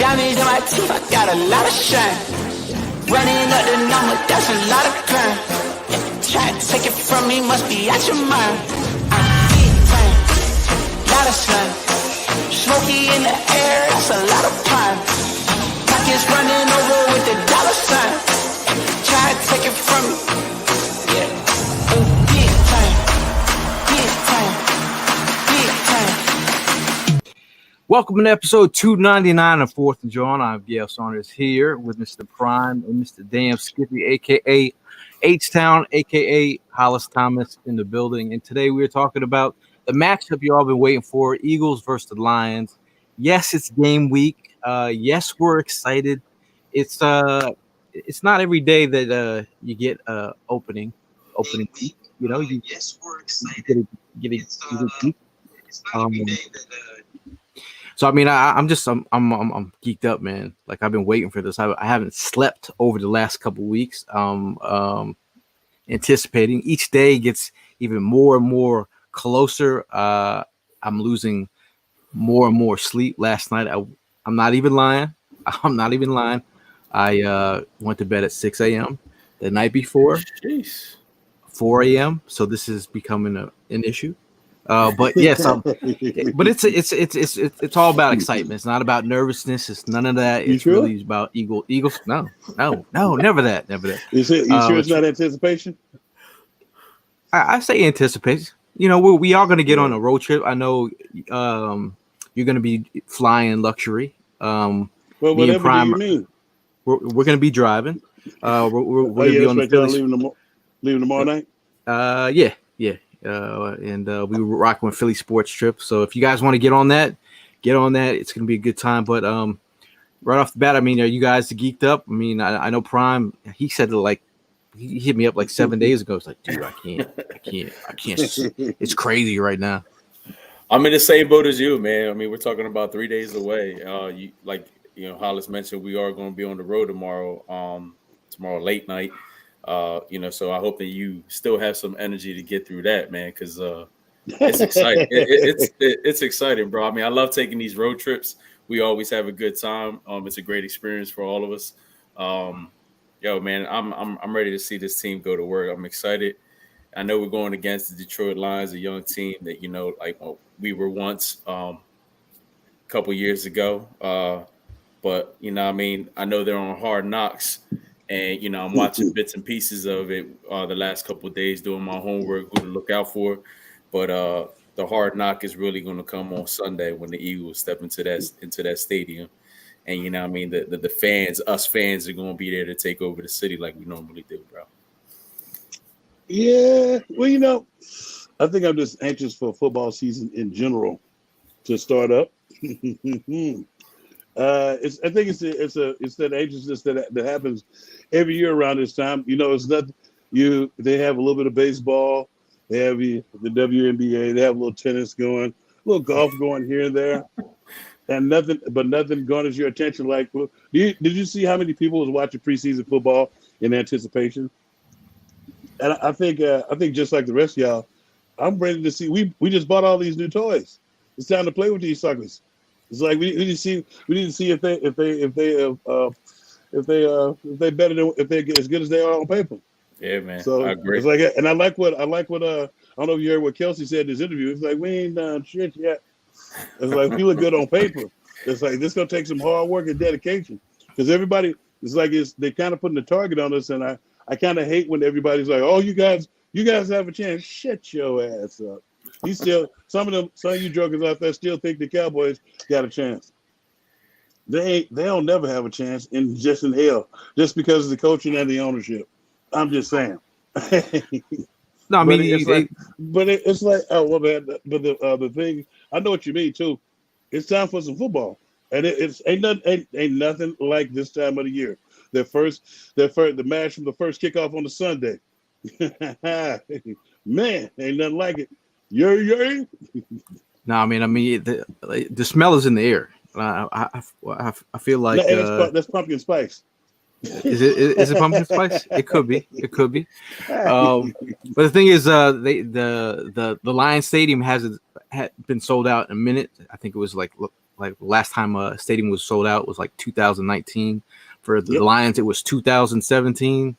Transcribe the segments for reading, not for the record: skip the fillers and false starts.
Diamonds in my teeth, I got a lot of shine. Running up the number, that's a lot of crime. Try to take it from me, must be out your mind. I'm big time, lot of slime. Smoky in the air, that's a lot of pine. Pockets running over with the dollar sign. Try to take it from me, yeah. Big time, big time, big time. Welcome to episode 299 of Fourth and Jawn. I'm Gail Saunders here with Mr. Prime and Mr. Damn Skippy, a.k.a. H-Town, a.k.a. Hollis Thomas in the building. And today we're talking about the matchup you all been waiting for, Eagles versus the Lions. Yes, it's game week. Yes, we're excited. It's not every day that you get opening week. You know, Yes, we're excited. get a It's not every day that So I mean, I'm geeked up, man. Like I've been waiting for this. I haven't slept over the last couple of weeks. Anticipating each day gets even more and more closer. I'm losing more and more sleep. Last night, I'm not even lying. I went to bed at 6 a.m. the night before. Jeez. 4 a.m. So this is becoming an issue. But yes, but it's all about excitement. It's not about nervousness. It's none of that. It's really about Eagles. No, never that. You sure it's not anticipation? I say anticipation. You know, we are going to get on a road trip. I know you're going to be flying luxury. Well, whatever Prime, do you mean? We're going to be driving. We're going to be on the leaving tomorrow night. Yeah. And we were rocking with Philly Sports Trip. So if you guys want to get on that. It's going to be a good time. But right off the bat, I mean, are you guys geeked up? I mean, I know Prime. He said like he hit me up like 7 days ago. It's like, dude, I can't. It's crazy right now. I'm in the same boat as you, man. I mean, we're talking about 3 days away. Hollis mentioned, we are going to be on the road tomorrow. Tomorrow late night. So I hope that you still have some energy to get through that, man, because it's exciting. It's exciting, bro. I mean, I love taking these road trips. We always have a good time. It's a great experience for all of us. Man, I'm ready to see this team go to work. I'm excited. I know we're going against the Detroit Lions, a young team that we were once a couple years ago. But I know they're on Hard Knocks. And, I'm watching bits and pieces of it the last couple of days, doing my homework, who to look out for. But the hard knock is really going to come on Sunday when the Eagles step into that stadium. And, the fans, us fans, are going to be there to take over the city like we normally do, bro. Yeah. Well, I think I'm just anxious for football season in general to start up. I think it's that anxiousness that happens every year around this time. It's not they have a little bit of baseball, they have the WNBA, they have a little tennis going, a little golf going here and there, and nothing garners your attention. Like, did you see how many people was watching preseason football in anticipation? And I think just like the rest of y'all, I'm ready to see. We just bought all these new toys. It's time to play with these suckers. It's like we need to see if they better than if they're as good as they are on paper. Yeah, man. So I agree. It's like, and I like what I don't know if you heard what Kelsey said in this interview. It's like, we ain't done shit yet. It's like, we look good on paper. It's like, this gonna take some hard work and dedication, because everybody, they kind of putting the target on us, and I kind of hate when everybody's like, oh, you guys have a chance. Shut your ass up. Some of you jokers out there still think the Cowboys got a chance. They'll never have a chance in hell, just because of the coaching and the ownership. I'm just saying. No, I mean, it's like, oh well, man. But the thing, I know what you mean too. It's time for some football, and ain't nothing like this time of the year. The match from the first kickoff on the Sunday. Man, ain't nothing like it. Yeah. No, I mean, the smell is in the air. I feel like that's pumpkin spice. Is it pumpkin spice? It could be. But the thing is, the Lions Stadium had been sold out in a minute. I think it was like like last time a stadium was sold out was like 2019. For the Yep. Lions, it was 2017.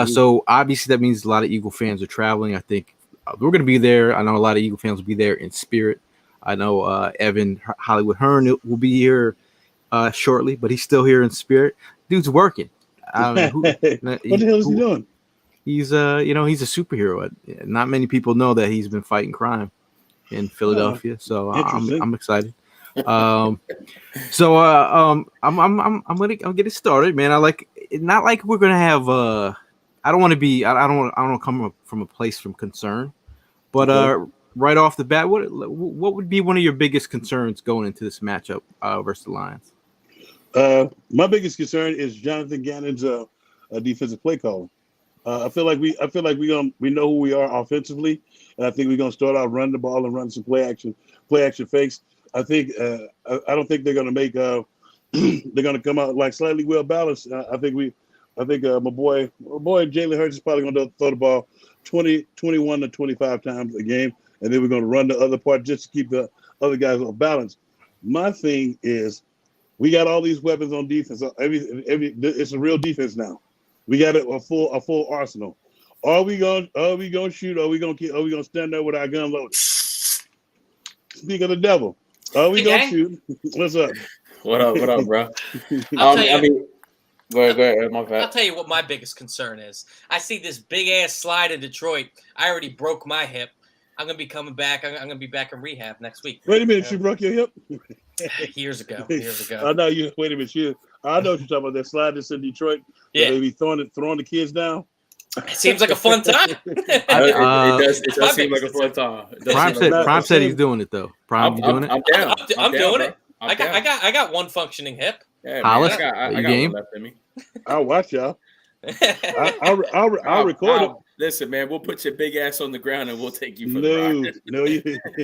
So obviously that means a lot of Eagle fans are traveling. I think we're going to be there. I know a lot of Eagle fans will be there in spirit. I know Evan Hollywood Hearn will be here shortly, but he's still here in spirit. Dude's working. I mean, What the hell is he doing? He's he's a superhero. Not many people know that he's been fighting crime in Philadelphia. So I'm excited. I'm gonna get it started, man. Not like we're gonna have I don't want to come from a place from concern, but right off the bat, what would be one of your biggest concerns going into this matchup versus the Lions? My biggest concern is Jonathan Gannon's defensive play calling. I feel like we know who we are offensively, and I think we're gonna start out running the ball and run some play action fakes. I think I don't think they're gonna make they're gonna come out like slightly well balanced. I think my boy Jalen Hurts is probably gonna throw the ball 21 to 25 times a game, and then we're gonna run the other part just to keep the other guys off balance. My thing is, we got all these weapons on defense. It's a real defense now. We got a full arsenal. Are we gonna shoot? Are we gonna stand there with our gun loaded? Speak of the devil. Are we gonna shoot? What's up? What up, bro? I'll tell you, I mean, go ahead. My bad. I'll tell you what my biggest concern is. I see this big ass slide in Detroit. I already broke my hip. I'm gonna be coming back. I'm gonna be back in rehab next week. Wait a minute, you broke your hip? Years ago. I know you. Wait a minute, I know what you're talking about. That slide that's in Detroit. Yeah, they be throwing the kids down. It seems like a fun time. It does seem like a fun time. Prime said he's doing it though. Prime, you doing it? I'm down. I'm doing bro. it. I got one functioning hip. Yeah, Hollis, man, I got game? one left in me. I'll watch y'all. I'll record it. Listen, man, we'll put your big ass on the ground and we'll take you for the ride. No,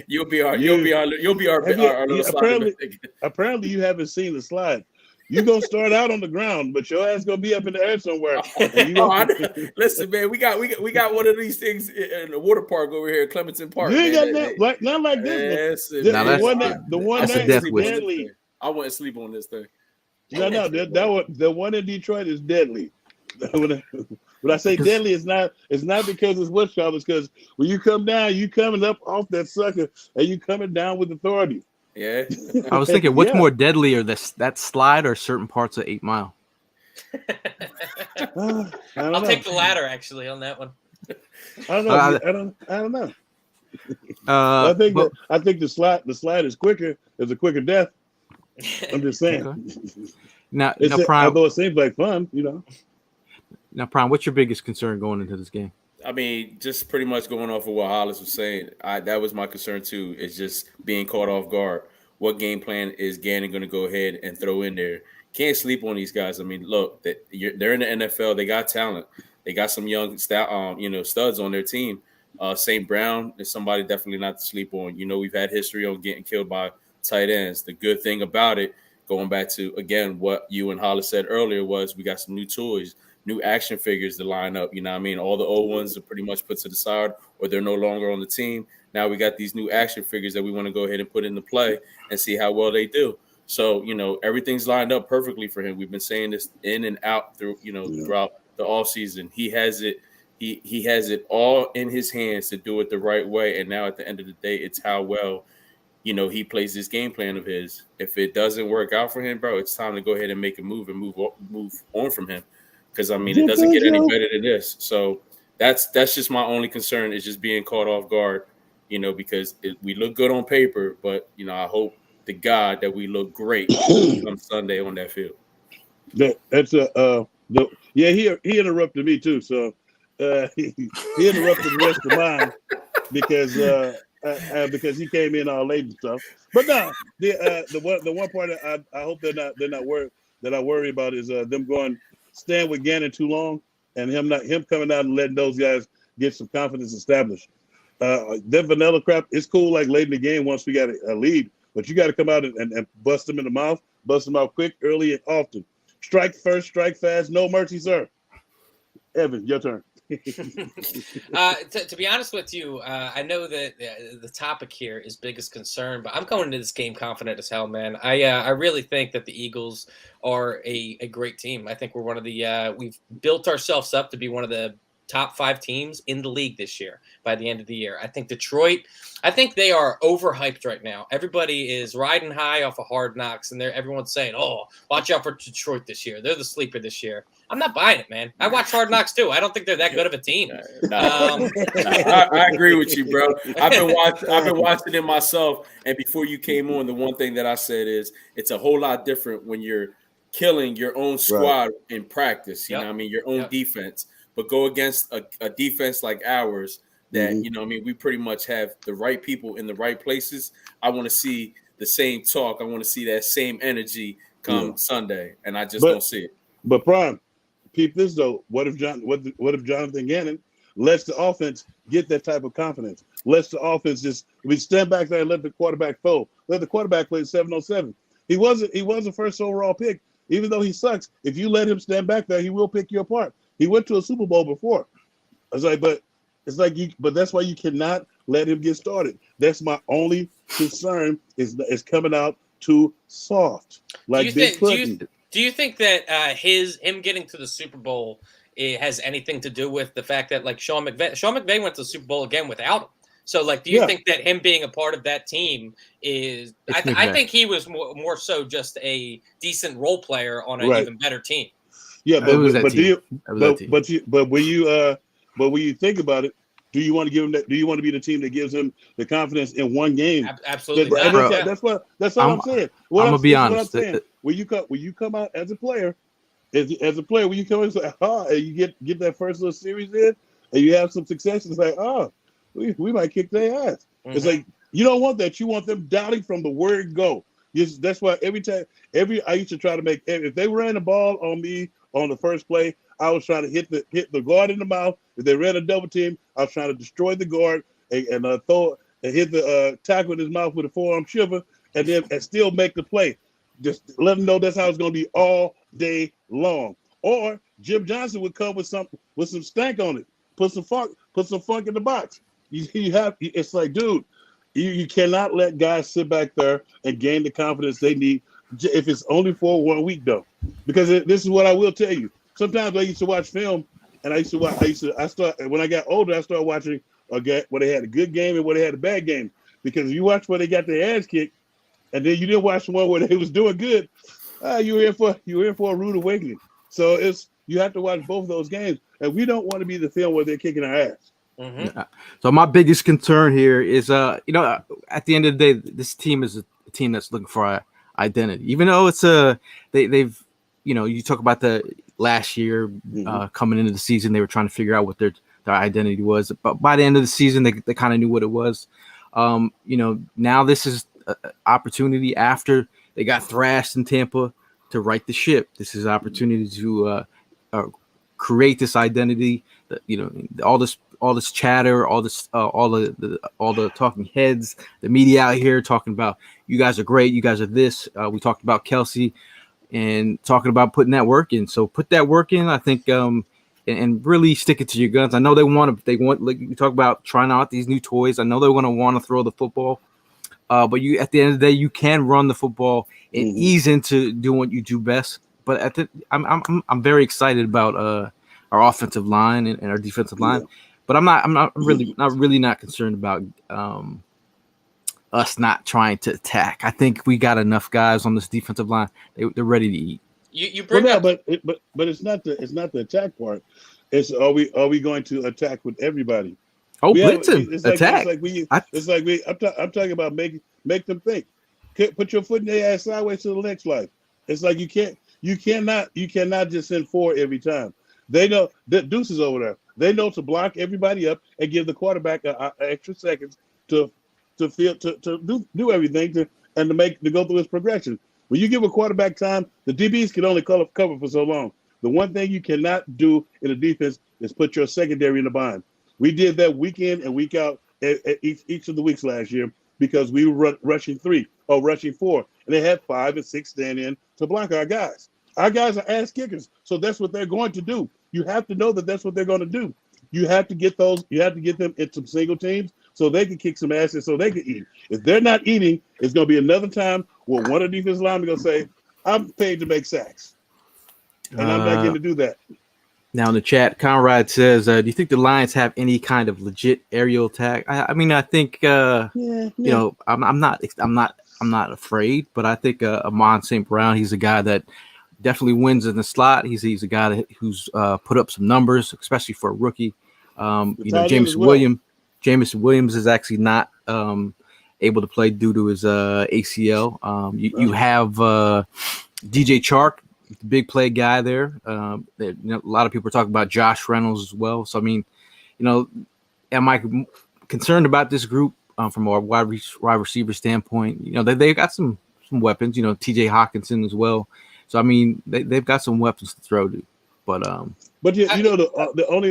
you'll be our little slide. Apparently, you haven't seen the slide. You're gonna start out on the ground, but your ass gonna be up in the air somewhere. Listen, man, we got one of these things in the water park over here at Clementon Park. You ain't got not like this. The one that's deadly. I wouldn't sleep on this thing. No, the one in Detroit is deadly. When I say deadly, it's not because it's what's called. It's because when you come down, you coming up off that sucker, and you coming down with authority. Yeah. I was thinking, what's more deadly, or that slide, or certain parts of 8 Mile? I'll take the latter actually on that one. I don't know. I think the slide is quicker. It's a quicker death. I'm just saying. Okay. Now, Prime, although it seems like fun, Now, Prime, what's your biggest concern going into this game? I mean, just pretty much going off of what Hollis was saying, that was my concern too, is just being caught off guard. What game plan is Gannon going to go ahead and throw in there? Can't sleep on these guys. I mean, look, they're in the NFL. They got talent. They got some young studs on their team. St. Brown is somebody definitely not to sleep on. We've had history on getting killed by tight ends. The good thing about it, going back to, again, what you and Hollis said earlier, was we got some new toys, new action figures to line up. You know what I mean? All the old ones are pretty much put to the side, or they're no longer on the team. Now we got these new action figures that we want to go ahead and put into play and see how well they do. So, everything's lined up perfectly for him. We've been saying this in and out throughout the offseason. He has it. He has it all in his hands to do it the right way. And now at the end of the day, it's how well, he plays this game plan of his. If it doesn't work out for him, bro, it's time to go ahead and make a move and move on from him. Because, I mean, it doesn't get any better than this. So that's just my only concern, is just being caught off guard, because we look good on paper. But, I hope to God that we look great on Sunday on that field. He interrupted me too. So he interrupted the rest of mine because he came in all late and stuff. But no, the one part that I hope they're not worried, that I worry about is them staying with Gannon too long, and him coming out and letting those guys get some confidence established. That vanilla crap, it's cool like late in the game once we got a lead, but you got to come out and bust them in the mouth, bust them out quick, early, and often. Strike first, strike fast, no mercy, sir. Evan, your turn. To be honest with you, I know that the topic here is biggest concern, but I'm going into this game confident as hell, man. I really think that the Eagles are a great team. I think we're one of the we've built ourselves up to be one of the top 5 teams in the league this year by the end of the year. I think Detroit, I think they are overhyped right now. Everybody is riding high off of Hard Knocks, and everyone's saying, "Oh, watch out for Detroit this year. They're the sleeper this year." I'm not buying it, man. I watch Hard Knocks too. I don't think they're that good of a team. I agree with you, bro. I've been watching it myself. And before you came on, the one thing that I said is it's a whole lot different when you're killing your own squad in practice. You know what I mean? Your own defense. But go against a defense like ours that, you know what I mean, we pretty much have the right people in the right places. I want to see the same talk. I want to see that same energy come Sunday. And I just don't see it. But Prime, peep this though. What if Jonathan Gannon lets the offense get that type of confidence? Lets the offense stand back there and let the quarterback fold. Let the quarterback play 7-on-7. He was a first overall pick. Even though he sucks, if you let him stand back there, he will pick you apart. He went to a Super Bowl before. But that's why you cannot let him get started. That's my only concern is coming out too soft. Like Big Clinton. Do you think that him getting to the Super Bowl has anything to do with the fact that like Sean McVay went to the Super Bowl again without him? So like, do you think that him being a part of that team is? I think he was more so just a decent role player on an even better team. Yeah, but when you think about it, do you want to give him that? Do you want to be the team that gives him the confidence in one game? Absolutely. That's all I'm saying. I'm gonna be honest. When you come out as a player, when you come in and say, and you get that first little series in, and you have some success, it's like, we might kick their ass. It's like you don't want that. You want them doubting from the word go. That's why I used to try to make, if they ran the ball on me on the first play, I was trying to hit the guard in the mouth. If they ran a double team, I was trying to destroy the guard and hit the tackle in his mouth with a forearm shiver, and still make the play. Just let them know that's how it's going to be all day long. Or Jim Johnson would come with some stank on it, put some funk in the box. It's like, dude, you cannot let guys sit back there and gain the confidence they need if it's only for 1 week though. Because this is what I will tell you. Sometimes I used to watch film, and when I got older, I started watching where they had a good game and where they had a bad game. Because you watch where they got their ass kicked, and then you didn't watch the one where they was doing good. You were in for a rude awakening. So you have to watch both of those games, and we don't want to be the film where they're kicking our ass. Mm-hmm. So my biggest concern here is, at the end of the day, this team is a team that's looking for an identity. Even though it's they've, you talk about the last year coming into the season, they were trying to figure out what their identity was. But by the end of the season, they kind of knew what it was. Now this is an opportunity after they got thrashed in Tampa to right the ship. This is an opportunity to create this identity. All this chatter, all the talking heads, the media out here talking about you guys are great, you guys are this. We talked about Kelsey and talking about putting that work in. So put that work in, I think, and really stick it to your guns. I know they want, like you talk about trying out these new toys. I know they're going to want to throw the football, but you, at the end of the day, you can run the football and ease into doing what you do best. But I'm very excited about our offensive line and our defensive line. But I'm really not concerned about us not trying to attack. I think we got enough guys on this defensive line. They're ready to eat. You bring up, but it's not the attack part. It's are we going to attack with everybody? Oh, blitzing, attack. I'm talking about make them think. Put your foot in their ass sideways to the next life. It's like you cannot just send 4 every time. They know that Deuce is over there. They know to block everybody up and give the quarterback an extra seconds to do everything to go through his progression. When you give a quarterback time, the DBs can only cover for so long. The one thing you cannot do in a defense is put your secondary in the bind. We did that week in and week out at each of the weeks last year because we were rushing 3 or rushing 4, and they had 5 and 6 stand in to block our guys. Our guys are ass kickers, so that's what they're going to do. You have to know that that's what they're going to do. you have to get those. You have to get them in some single teams so they can kick some ass and so they can eat. If they're not eating, it's going to be another time where one of the defensive linemen going to say, "I'm paid to make sacks, and I'm not getting to do that." Now in the chat, Conrad says, "Do you think the Lions have any kind of legit aerial attack?" I mean, I think you know, I'm not afraid, but I think Amon St. Brown, he's a guy that definitely wins in the slot. He's a guy who's put up some numbers, especially for a rookie. You know, Jameson Williams is actually not able to play due to his ACL. You have DJ Chark, the big play guy there. You know, a lot of people are talking about Josh Reynolds as well. So I mean, you know, am I concerned about this group from a wide receiver standpoint? You know, they got some weapons. You know, T.J. Hawkinson as well. So I mean, they've got some weapons to throw to, but yeah, you know, the only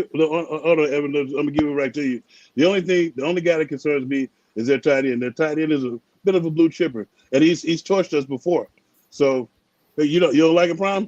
evidence, I'm gonna give it right to you. The only guy that concerns me is their tight end. Their tight end is a bit of a blue chipper, and he's torched us before. So you don't like him, Prime?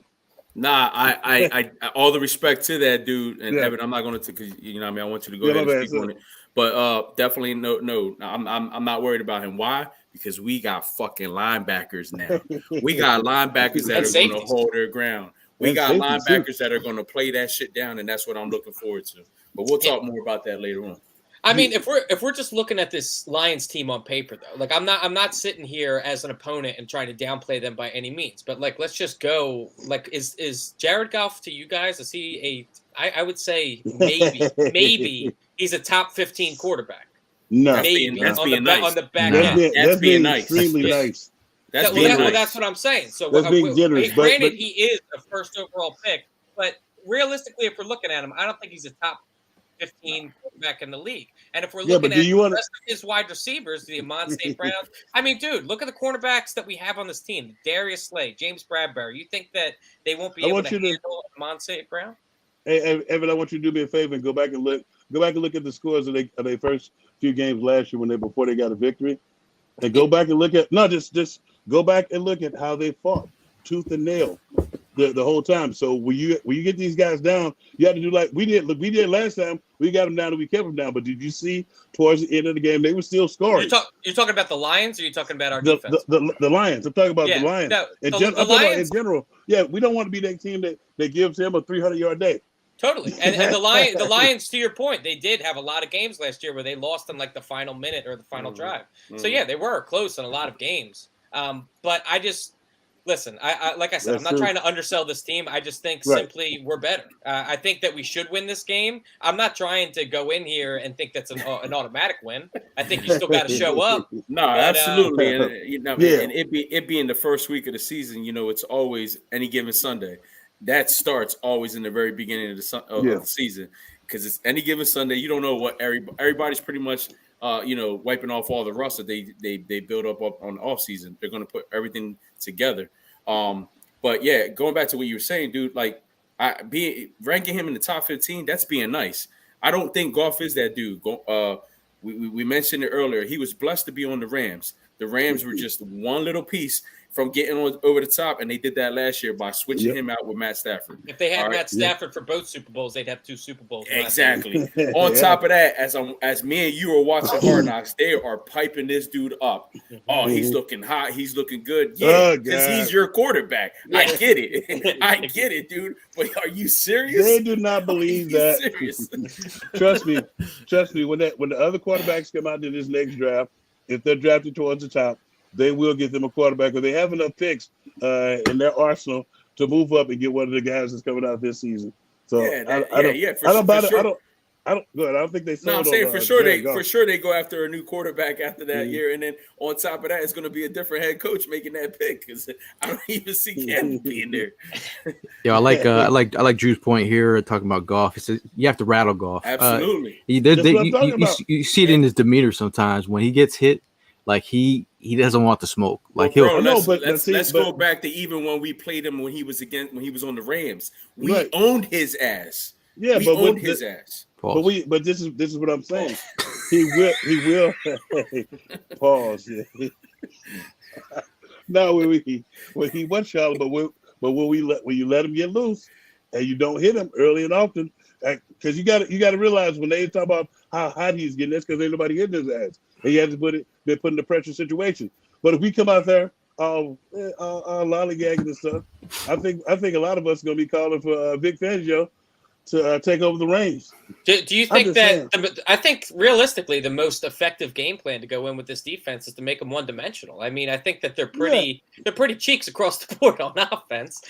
Nah, I all the respect to that dude, and Evan, I'm not going to, because you know, I mean, I want you to go ahead and speak on it, but definitely no, I'm not worried about him. Why? Because we got fucking linebackers now. We got linebackers that are going to hold their ground. We got linebackers that are going to play that shit down, and that's what I'm looking forward to. But we'll talk more about that later on. I mean, if we're just looking at this Lions team on paper, though, like I'm not sitting here as an opponent and trying to downplay them by any means. But like, let's just go. Like, is Jared Goff to you guys? Is he I would say maybe he's a top 15 quarterback. No, that's being nice. On the back end. That's being nice. Extremely nice. That's what I'm saying. So that's being generous. Granted, he is a first overall pick, but realistically, if we're looking at him, I don't think he's a top 15 quarterback in the league. And if we're looking at the rest of his wide receivers, the Amon St. Brown, I mean, dude, look at the cornerbacks that we have on this team: Darius Slay, James Bradbury. You think that they won't be able to handle Amon St. Brown? Hey, Evan, I want you to do me a favor and go back and look at the scores of their first few games last year before they got a victory, and go back and look at just go back and look at how they fought tooth and nail the whole time. So when you get these guys down, you have to do like we did. Look, we did last time. We got them down and we kept them down. But did you see towards the end of the game they were still scoring? You're talking about the Lions, or you're talking about our defense? The Lions. I'm talking about the Lions. No, in general. Yeah, we don't want to be that team that gives him a 300-yard day. Totally. And the Lions, to your point, they did have a lot of games last year where they lost in like the final minute or the final drive. So yeah, they were close in a lot of games. But I just listen. I like I said, I'm not trying to undersell this team. I just think simply we're better. I think that we should win this game. I'm not trying to go in here and think that's an automatic win. I think you still got to show up. No, absolutely. And and it being the first week of the season, you know, it's always any given Sunday. That starts always in the very beginning of the season, because it's any given Sunday. You don't know what everybody's pretty much, wiping off all the rust that they build up on the off season. They're going to put everything together. But yeah, going back to what you were saying, dude, like ranking him in the top 15, that's being nice. I don't think Goff is that dude. We mentioned it earlier. He was blessed to be on the Rams. The Rams were just one little piece from getting over the top, and they did that last year by switching him out with Matt Stafford. If they had Matt Stafford for both Super Bowls, they'd have 2 Super Bowls. Exactly. On top of that, as me and you are watching Hard Knocks, they are piping this dude up. Oh, he's looking hot. He's looking good. Yeah, because he's your quarterback. Yeah. I get it, dude. But are you serious? They do not believe that. Serious? Trust me. When the other quarterbacks come out in this next draft, if they're drafted towards the top, they will get them a quarterback, or they have enough picks in their arsenal to move up and get one of the guys that's coming out this season. So I don't think they sold. No, I'm saying for sure they go after a new quarterback after that year, and then on top of that, it's going to be a different head coach making that pick, because I don't even see Cam being there. Yeah, I like Drew's point here talking about Goff. He says you have to rattle Goff. Absolutely. You see it in his demeanor sometimes when he gets hit. Like he doesn't want the smoke. Like let's go back to even when we played him when he was on the Rams. We owned his ass. Yeah, we owned his ass. Pause. But this is what I'm saying. He will pause. Yeah. No, when he was shallow, but when you let him get loose and you don't hit him early and often, because you got to realize when they talk about how hot he's getting, that's because ain't nobody hitting his ass, and he has to they're put in the pressure situation. But if we come out there, lollygagging and stuff, I think a lot of us are gonna be calling for Vic Fangio to take over the reins. Do you think that? I think realistically, the most effective game plan to go in with this defense is to make them one-dimensional. I mean, I think that they're pretty cheeks across the board on offense.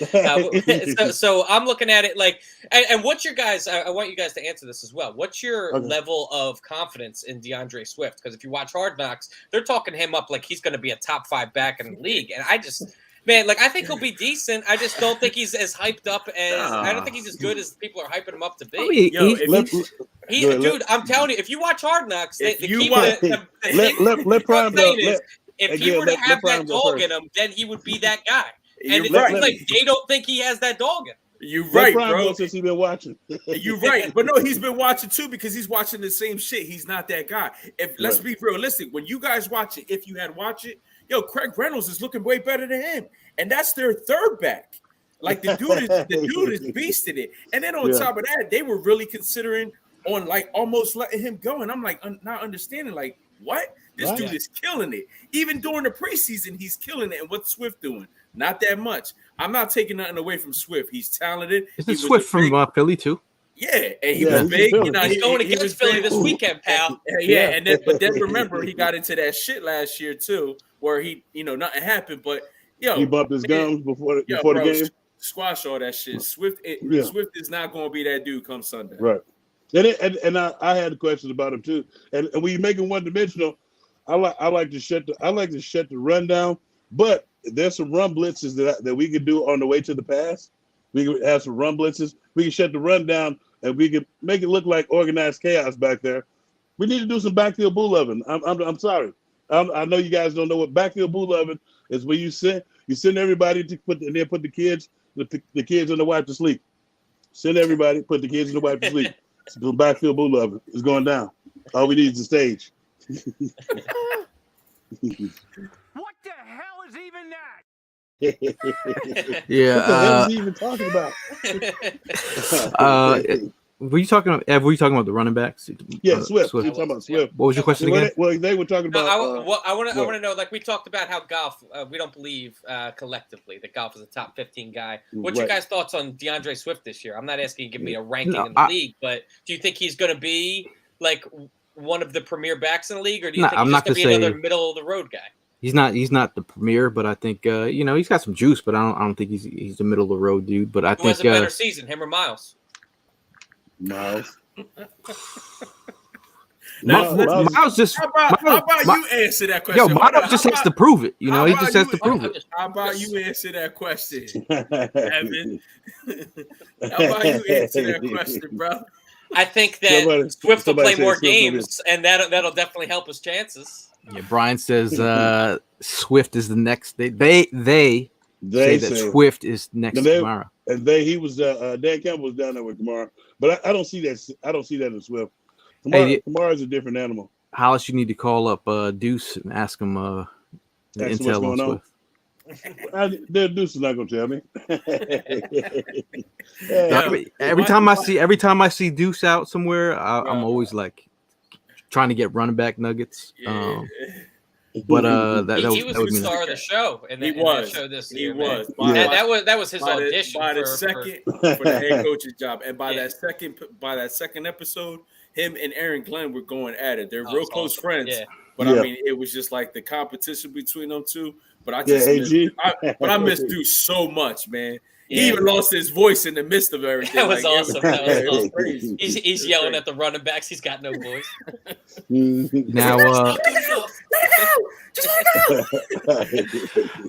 So I'm looking at it like, and what's your guys? I want you guys to answer this as well. What's your level of confidence in DeAndre Swift? Because if you watch Hard Knocks, they're talking him up like he's going to be a top 5 back in the league, and I just. Man, like I think he'll be decent. I just don't think he's as hyped up as I don't think he's as good as people are hyping him up to be. I mean, Dude, I'm telling you, if you watch Hard Knocks, let Prime go. If he were to have that dog in him, then he would be that guy. And it's like they don't think he has that dog in him. You're right, bro. Since he's been watching, you're right, but no, he's been watching too because he's watching the same shit. He's not that guy. Let's be realistic, when you guys watch it, if you had watched it. Yo, Craig Reynolds is looking way better than him, and that's their third back. Like the dude is beasting it. And then on top of that, they were really considering on like almost letting him go. And I'm like not understanding like what this dude is killing it. Even during the preseason, he's killing it. And what's Swift doing? Not that much. I'm not taking nothing away from Swift. He's talented. Isn't Swift from Philly too? Yeah, and he was big. You know, he's going against Philly this weekend, pal. Yeah, and then remember he got into that shit last year too, where he nothing happened, but he bumped his gums before the game. Squash all that shit. Swift is not going to be that dude come Sunday. Right. And I had questions about him too. And when you make him one dimensional, I like to shut the run down. But there's some run blitzes that we could do on the way to the pass. We could have some run blitzes. We can shut the run down. And we can make it look like organized chaos back there. We need to do some backfield bull loving. I'm sorry. I know you guys don't know what backfield bull loving is. When you send everybody to put the kids and the wife to sleep. Send everybody, put the kids and the wife to sleep. So backfield bull loving is going down. All we need is the stage. What the hell is even that? Yeah. What the hell is he even talking about? Were you talking about the running backs? Yeah, Swift. We're talking about Swift. What was your question again? Well, they were talking about. I want to know. Like we talked about how Goff. We don't believe collectively that Goff is a top 15 guy. What's your guys' thoughts on DeAndre Swift this year? I'm not asking you to give me a ranking in the league, but do you think he's going to be like one of the premier backs in the league, or do you think he's just going to be another middle of the road guy? He's not the premier, but I think he's got some juice. But I don't think he's the middle of the road dude. But I think has a better season, him or Miles? Miles. Miles just. How about you answer that question? Yo, Miles just has to prove it. He just has to prove it. How about you answer that question, Evan? How about you answer that question, bro? I think that Swift will play more games, and that'll definitely help his chances. Yeah, Brian says Swift is the next. They say that Swift is next to Kamara. And he was Dan Campbell was down there with Kamara, but I don't see that. I don't see that in Swift. Kamara is a different animal. Hollis, you need to call up Deuce and ask him the intel on Swift. Deuce is not going to tell me. Every time I see Deuce out somewhere, I'm always like trying to get running back nuggets. But he was the star of the show, and that show this year. He was. That was his audition for the head coach's job, and by that second episode, him and Aaron Glenn were going at it. They're real close friends. Yeah. But I mean, it was just like the competition between them two. But I miss Deuce so much, man. He even lost his voice in the midst of everything. That was awesome. That was awesome. He's yelling at the running backs. He's got no voice.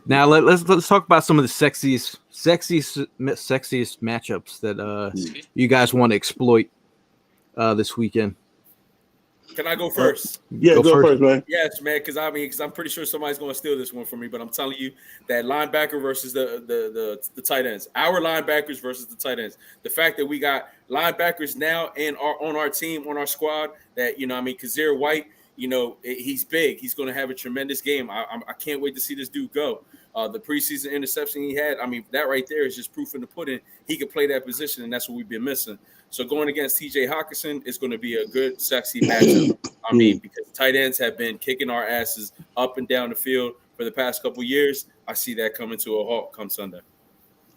Now let's talk about some of the sexiest matchups that you guys want to exploit this weekend. Can I go first? Yeah, go first, man. Yes, man, because I'm pretty sure somebody's going to steal this one from me, but I'm telling you that linebacker versus the tight ends. Our linebackers versus the tight ends. The fact that we got linebackers now on our team, on our squad, that, Kazir White, he's big. He's going to have a tremendous game. I can't wait to see this dude go. The preseason interception he had, I mean, that right there is just proof in the pudding. He could play that position, and that's what we've been missing. So going against T.J. Hawkinson is going to be a good, sexy matchup. I mean, because tight ends have been kicking our asses up and down the field for the past couple years. I see that coming to a halt come Sunday.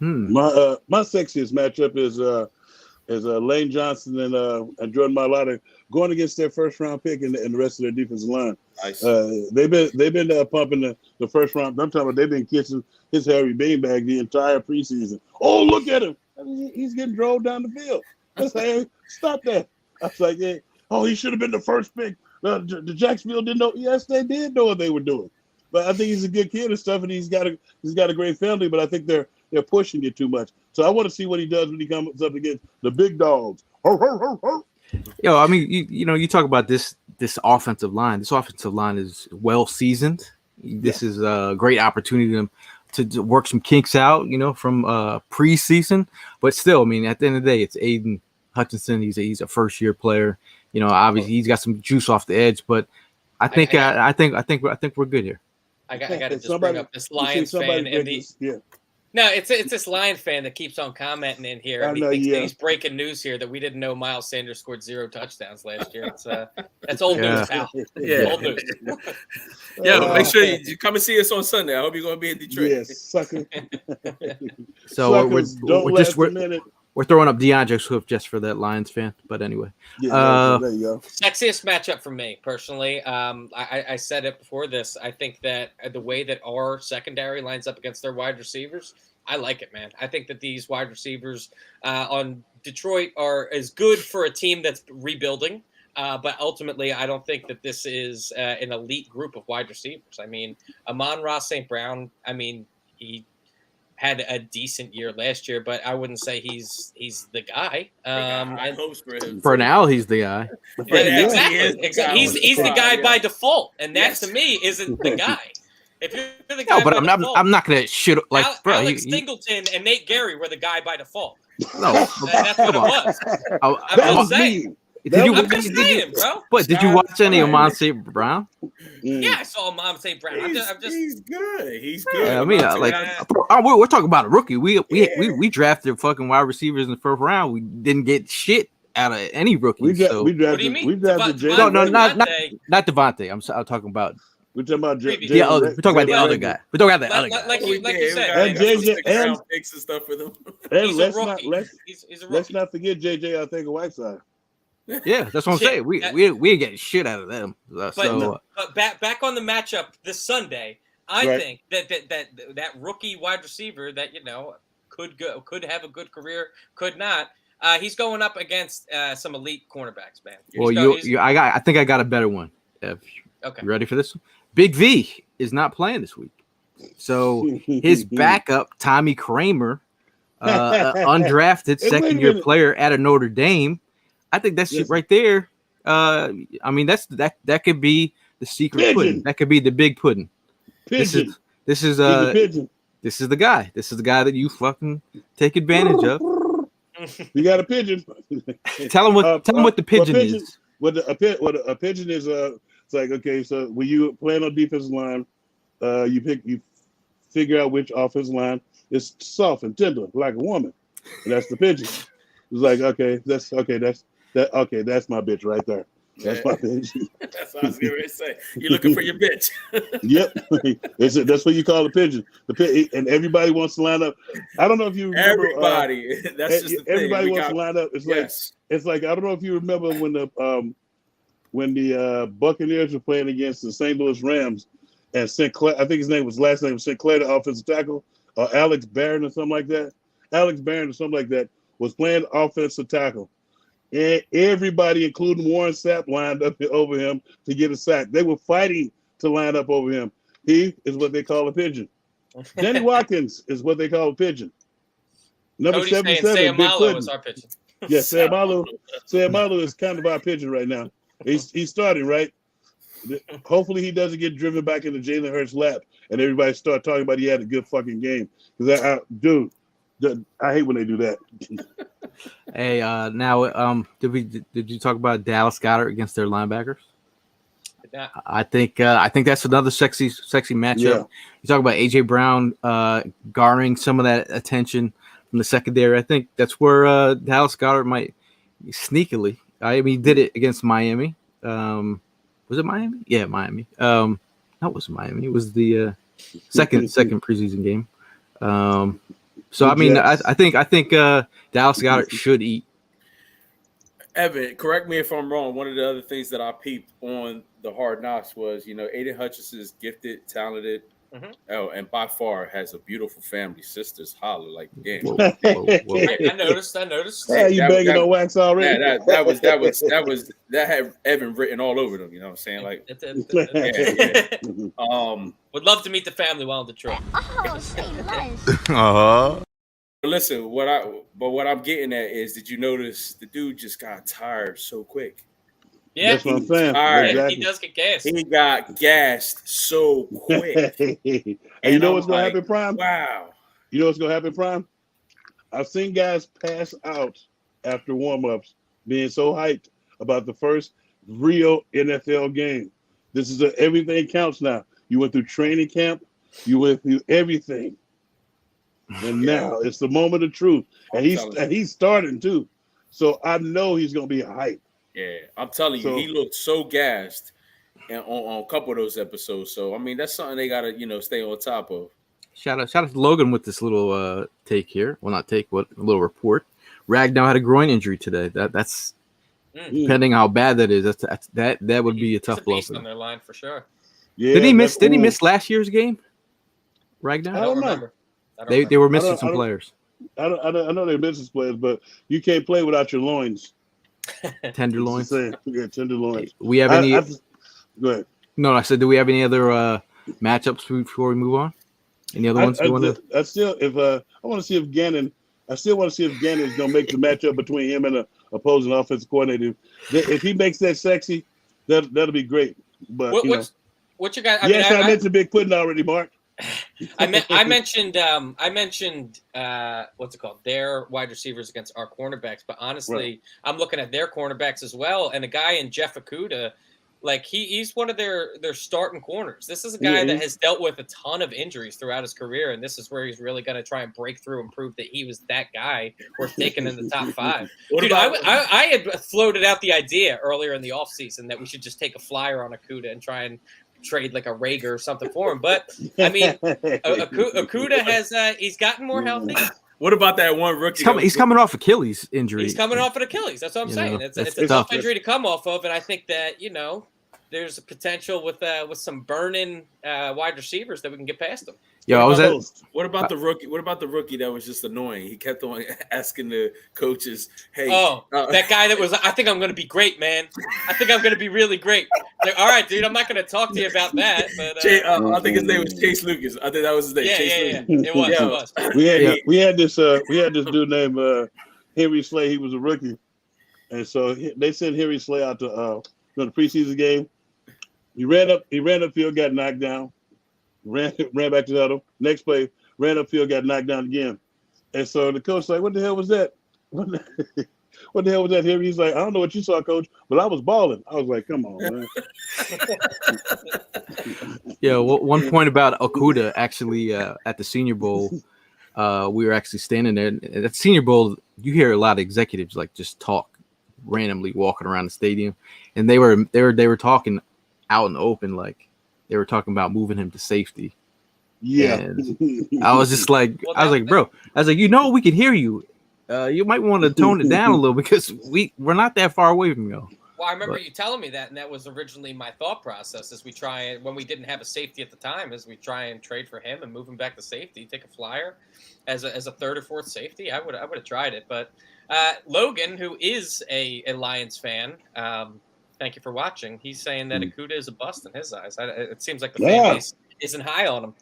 My sexiest matchup is Lane Johnson and Jordan Mailata going against their first round pick and the rest of their defensive line. Nice. They've been pumping the first round. I'm talking about they've been kissing his Harry beanbag the entire preseason. Oh, look at him! I mean, he's getting drove down the field. I was like, stop that! I was like, yeah, oh, he should have been the first pick. The Jacksonville didn't know. Yes, they did know what they were doing. But I think he's a good kid and stuff, and he's got a great family. But I think they're pushing it too much. So I want to see what he does when he comes up against the big dogs. Yo, I mean, you talk about this offensive line. This offensive line is well seasoned. This is a great opportunity to work some kinks out, from preseason. But still, I mean, at the end of the day, it's Aiden Hutchinson. He's a first year player. Obviously he's got some juice off the edge. But I think we're good here. I got to just bring up this Lions fan and No, it's this Lion fan that keeps on commenting in here. And he thinks that he's breaking news here that we didn't know Miles Sanders scored 0 touchdowns last year. That's old news, pal. Yeah, old news. Make sure you come and see us on Sunday. I hope you're going to be in Detroit. Yes, sucker. So we're throwing up DeAndre Swift just for that Lions fan. But anyway, there you go. Sexiest matchup for me personally. I said it before this. I think that the way that our secondary lines up against their wide receivers, I like it, man. I think that these wide receivers on Detroit are as good for a team that's rebuilding. But ultimately, I don't think that this is an elite group of wide receivers. I mean, Amon-Ra St. Brown, I mean, he had a decent year last year, but I wouldn't say he's the guy. For now, he's the guy. Exactly. He's the guy by default, and that to me isn't the guy. If you're the guy, I'm not gonna shit like Alex Singleton and Nate Gary were the guy by default. No, that's what it was. I'm saying. I'm just saying, bro. But did you watch any of Amon St. Brown? Yeah, I saw Amon St. Brown. He's good. He's good. Yeah, I mean, we're talking about a rookie. We drafted fucking wide receivers in the first round. We didn't get shit out of any rookie. We drafted Jay. No, not Devontae. I'm talking about. We're talking about we're talking about the other guy. We're talking about the other guy. Like you said, and JJ and picks and stuff for them. And he's a rookie. Let's not forget JJ. I think a Whiteside. Yeah, that's what I'm saying. We ain't getting shit out of them. But back on the matchup this Sunday, I think that rookie wide receiver that could have a good career, could not. He's going up against some elite cornerbacks, man. I think I got a better one. Okay, you ready for this one? Big V is not playing this week, so his backup Tommy Kramer, undrafted second-year player out of Notre Dame. I think that's shit right there. I mean, that could be the secret pudding. That could be the big pudding. Pigeon. This is the guy. This is the guy that you fucking take advantage of. You got a pigeon. Tell him what the pigeon is. What a pigeon is. It's like, okay, so when you plan on defensive line, you figure out which offensive line is soft and tender like a woman, and that's the pigeon. It's like, that's my bitch right there. That's my bitch. That's what I was going to say. You're looking for your bitch. Yep. That's what you call a pigeon. And everybody wants to line up. I don't know if you remember. Everybody. That's just the thing. Everybody wants to line up. It's like I don't know if you remember when the Buccaneers were playing against the St. Louis Rams and Sinclair. I think his last name was Sinclair, the offensive tackle, or Alex Barron or something like that. Alex Barron or something like that was playing offensive tackle. And everybody, including Warren Sapp, lined up over him to get a sack. They were fighting to line up over him. He is what they call a pigeon. Danny Watkins is what they call a pigeon. Number Cody's 77, Big Puddin. is our pigeon. Yes, Sayamalo is kind of our pigeon right now. He's starting, right? Hopefully he doesn't get driven back into Jalen Hurts' lap and everybody start talking about he had a good fucking game. Because I hate when they do that. Hey, now, did you talk about Dallas Goedert against their linebackers? Yeah. I think that's another sexy matchup. Yeah. You talk about AJ Brown garnering some of that attention from the secondary. I think that's where Dallas Goedert might sneakily. I mean, he did it against Miami. Was it Miami? Yeah, Miami. That was Miami. It was the second preseason game. So I mean, I think Dallas Goedert should eat. Evan, correct me if I'm wrong. One of the other things that I peeped on the Hard Knocks was, Aiden Hutchinson is gifted, talented, and by far has a beautiful family. Sisters holler like, damn. Whoa. I noticed. Hey, you banging on wax already? Yeah, that had Evan written all over them. You know what I'm saying? Like, would love to meet the family while in Detroit. Oh, say less. Listen, what I'm getting at is, did you notice the dude just got tired so quick? Yeah, that's what I'm saying. Exactly. He does get gassed. He got gassed so quick. And you know what's gonna happen, Prime? Wow. You know what's gonna happen, Prime? I've seen guys pass out after warm-ups, being so hyped about the first real NFL game. This is everything counts now. You went through training camp, you went through everything. And now it's the moment of truth. And he's starting too. So I know he's gonna be hyped. Yeah, I'm telling you, he looked so gassed on a couple of those episodes. So I mean, that's something they gotta, stay on top of. Shout out to Logan with this little take here. Well, not take, but a little report. Ragnow had a groin injury today. That's depending on how bad that is. That would be a tough blow for on their line for sure. Yeah, did he miss last year's game? Ragnow? I don't remember. They were missing some players. I know they're missing players, but you can't play without your loins. Tenderloins. Yeah, tenderloins. We have any? Go ahead. No, I said, do we have any other matchups before we move on? Any other ones? I want to see if Gannon. I still want to see if Gannon is going to make the matchup between him and the opposing offensive coordinator. If he makes that sexy, that'll be great. But what you got? I mentioned Big Pudding already, Mark. I mentioned what's it called? Their wide receivers against our cornerbacks, but honestly, I'm looking at their cornerbacks as well. And a guy in Jeff Okudah, like he's one of their starting corners. This is a guy that has dealt with a ton of injuries throughout his career, and this is where he's really going to try and break through and prove that he was that guy worth taking in the top 5. Dude, I had floated out the idea earlier in the offseason that we should just take a flyer on Okudah and try and trade like a Rager or something for him. But I mean, Okudah has he's gotten more healthy. What about that one rookie? He's coming off Achilles injury. He's coming off an Achilles. That's what I'm saying. It's a tough injury to come off of, and I think that there's a potential with some burning wide receivers that we can get past them. What about the rookie? What about the rookie that was just annoying? He kept on asking the coaches, "Hey, that guy that was, I think I'm going to be great, man. I think I'm going to be really great." Like, all right, dude, I'm not going to talk to you about that. But I think his name was Chase Lucas. I think that was his name. Yeah. It was. We had this dude named Henry Slay. He was a rookie, and so they sent Henry Slay out to the preseason game. He ran upfield, got knocked down. Ran back to the huddle. Next play, ran upfield, got knocked down again. And so the coach was like, "What the hell was that? What the hell was that here?" He's like, "I don't know what you saw, coach, but I was balling." I was like, "Come on, man." Yeah, one point about Okudah, actually, at the Senior Bowl, we were actually standing there. And at the Senior Bowl, you hear a lot of executives like just talk randomly walking around the stadium, and they were talking out in the open, like they were talking about moving him to safety. Yeah, and I was just like, bro, we can hear you. You might want to tone it down a little because we're not that far away from you. Well, I remember you telling me that, and that was originally my thought process. As we try and when we didn't have a safety at the time, as we try and trade for him and move him back to safety, take a flyer as a third or fourth safety. I would have tried it, but Logan, who is a Lions fan. Thank you for watching. He's saying that Okudah is a bust in his eyes. It seems like the fan base isn't high on him.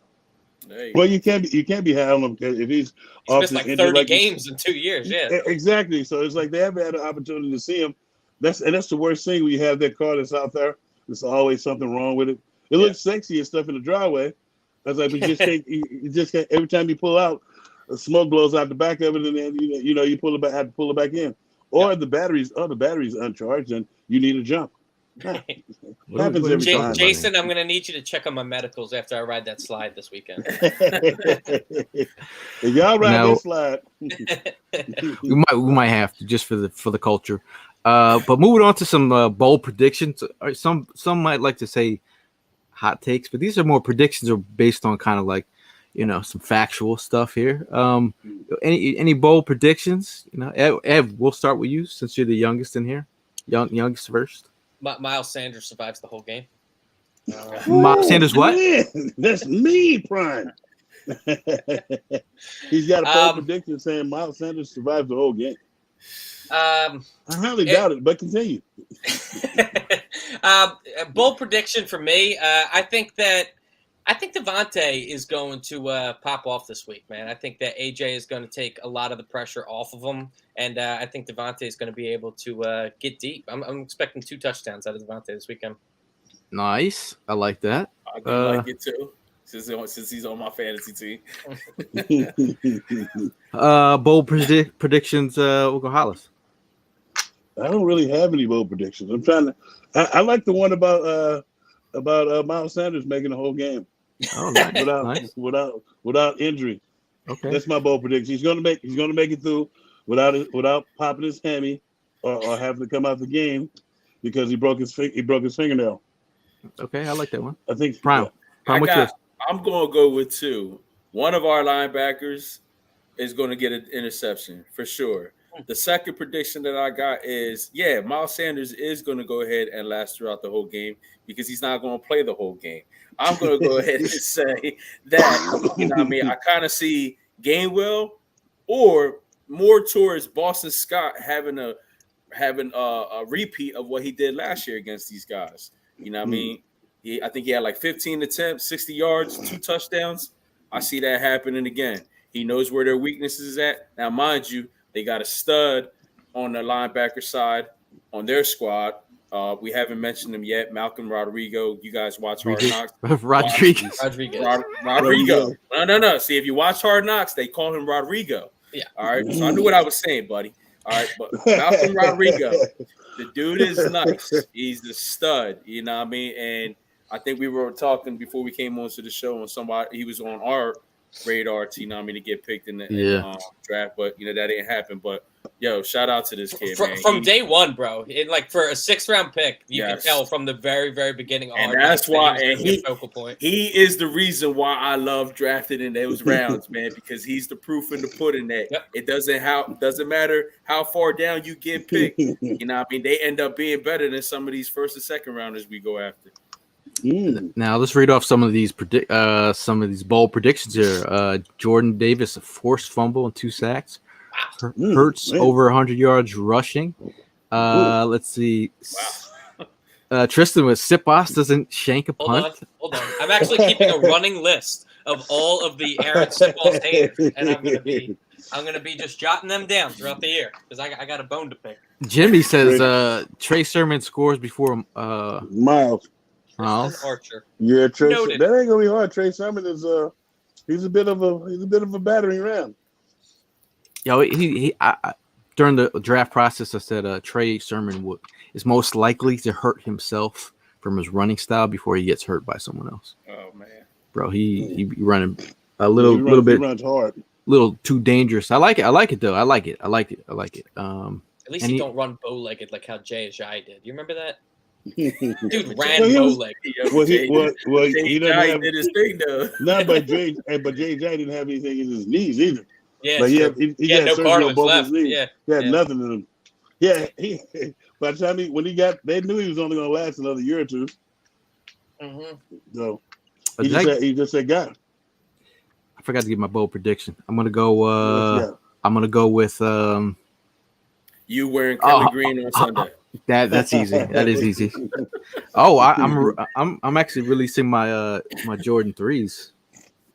Well, you can't be high on him if he's missed like 30 games in 2 years. Yeah, exactly. So it's like they haven't had an opportunity to see him. That's the worst thing when you have that car that's out there. There's always something wrong with it. It looks sexy and stuff in the driveway. That's like you just can't. Every time you pull out, smoke blows out the back of it, and then you pull it back, have to pull it back in. Or the battery's uncharged and you need a jump. Happens every time. Jason, I'm gonna need you to check on my medicals after I ride that slide this weekend. If y'all ride Now- this slide, We might have to just for the culture. But moving on to some bold predictions. Some might like to say hot takes, but these are more predictions are based on kind of like, some factual stuff here. Any bold predictions? Ev, we'll start with you since you're the youngest in here. Youngest first. Miles Sanders survives the whole game. Miles Sanders, what? Man, that's me, Prime. He's got a bold prediction saying Miles Sanders survives the whole game. I highly doubt it, but continue. Bold prediction for me. I think Devontae is going to pop off this week, man. I think that AJ is going to take a lot of the pressure off of him, and I think Devontae is going to be able to get deep. I'm expecting 2 touchdowns out of Devontae this weekend. Nice. I like that. I do like it too, since he's on my fantasy team. Bold predictions. We'll go Hollis. I don't really have any bold predictions. I'm trying to. I like the one about Miles Sanders making the whole game. Oh, nice. without injury. Okay, that's my bold prediction. He's gonna make it through without popping his hammy or having to come out the game because he broke his fingernail. Okay, I like that one. I think Prime. I'm going to go with 2. One of our linebackers is going to get an interception for sure. The second prediction that I got is, Miles Sanders is going to go ahead and last throughout the whole game because he's not going to play the whole game. I'm going to go ahead and say that, I kind of see Gainwell or more towards Boston Scott having a repeat of what he did last year against these guys. I think he had like 15 attempts, 60 yards, 2 touchdowns. I see that happening again. He knows where their weaknesses is at. Now, mind you, they got a stud on the linebacker side on their squad. We haven't mentioned him yet. Malcolm Rodrigo. You guys watch Hard Knocks. Rodriguez. Rodrigo. No. See, if you watch Hard Knocks, they call him Rodrigo. Yeah. All right. So I knew what I was saying, buddy. All right. But Malcolm Rodrigo, the dude is nice. He's the stud. You know what I mean? And I think we were talking before we came onto the show, and he was on our radar to get picked in the draft, but that didn't happen. But shout out to this kid, man. From day one, bro. For a 6th-round pick, you can tell from the very, very beginning. And that's why, focal point. He is the reason why I love drafting in those rounds, man, because he's the proof in the pudding that it doesn't matter how far down you get picked. They end up being better than some of these 1st and 2nd rounders we go after. Now let's read off some of these bold predictions here. Jordan Davis, a forced fumble and 2 sacks. Hurts over 100 yards rushing. Let's see. Tristan with Siposs doesn't shank a punt. Hold on. I'm actually keeping a running list of all of the Aaron Siposs haters, and I'm gonna be just jotting them down throughout the year because I got a bone to pick. Jimmy says Trey Sermon scores before Miles. Archer. Yeah, Trey. That ain't gonna be hard. Trey Sermon is he's a bit of a battering ram. During the draft process, I said Trey Sermon is most likely to hurt himself from his running style before he gets hurt by someone else. Oh man, bro, he running a little bit. He runs hard. Little too dangerous. I like it though. I like it. At least he don't run bow-legged like how Jay Ajayi did. You remember that? Dude ran bow-legged. He did his thing though. Not by Jay, but Jay didn't have anything in his knees either. Yeah, but he had no cartilage left. He had nothing in him. Yeah, by the time they knew he was only going to last another year or two. Mm-hmm. So he just said, "God." I forgot to give my bold prediction. I'm gonna go. I'm gonna go with you wearing Kelly Green on Sunday. That's easy. That is easy. Oh, I'm actually releasing my my Jordan 3s,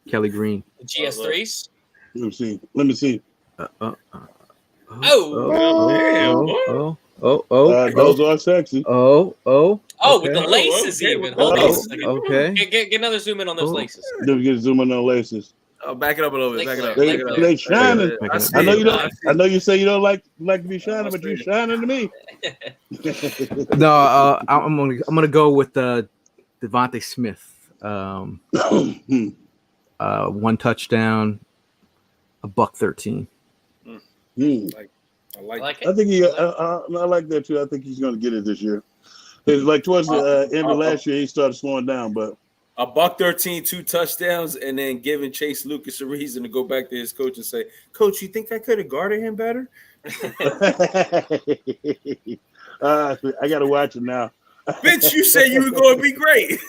Kelly Green. The GS3s. Let me see. Those are sexy. With the laces even. Hold on a second. Okay. Get another zoom in on those laces. Let me get a zoom in on laces. Oh, back it up a little bit. Back it up. They, Back it up. they shining. Back it up. I know you don't. I I know you say you don't like to be shining, but you shining to me. No, I'm gonna go with Devontae Smith. One touchdown, $113. I like I think I like that too. I think he's going to get it this year. It's like towards the end of last year, he started slowing down, but $113, 2 touchdowns, and then giving Chase Lucas a reason to go back to his coach and say, "Coach, you think I could have guarded him better?" I got to watch it now. Bitch, you said you were going to be great.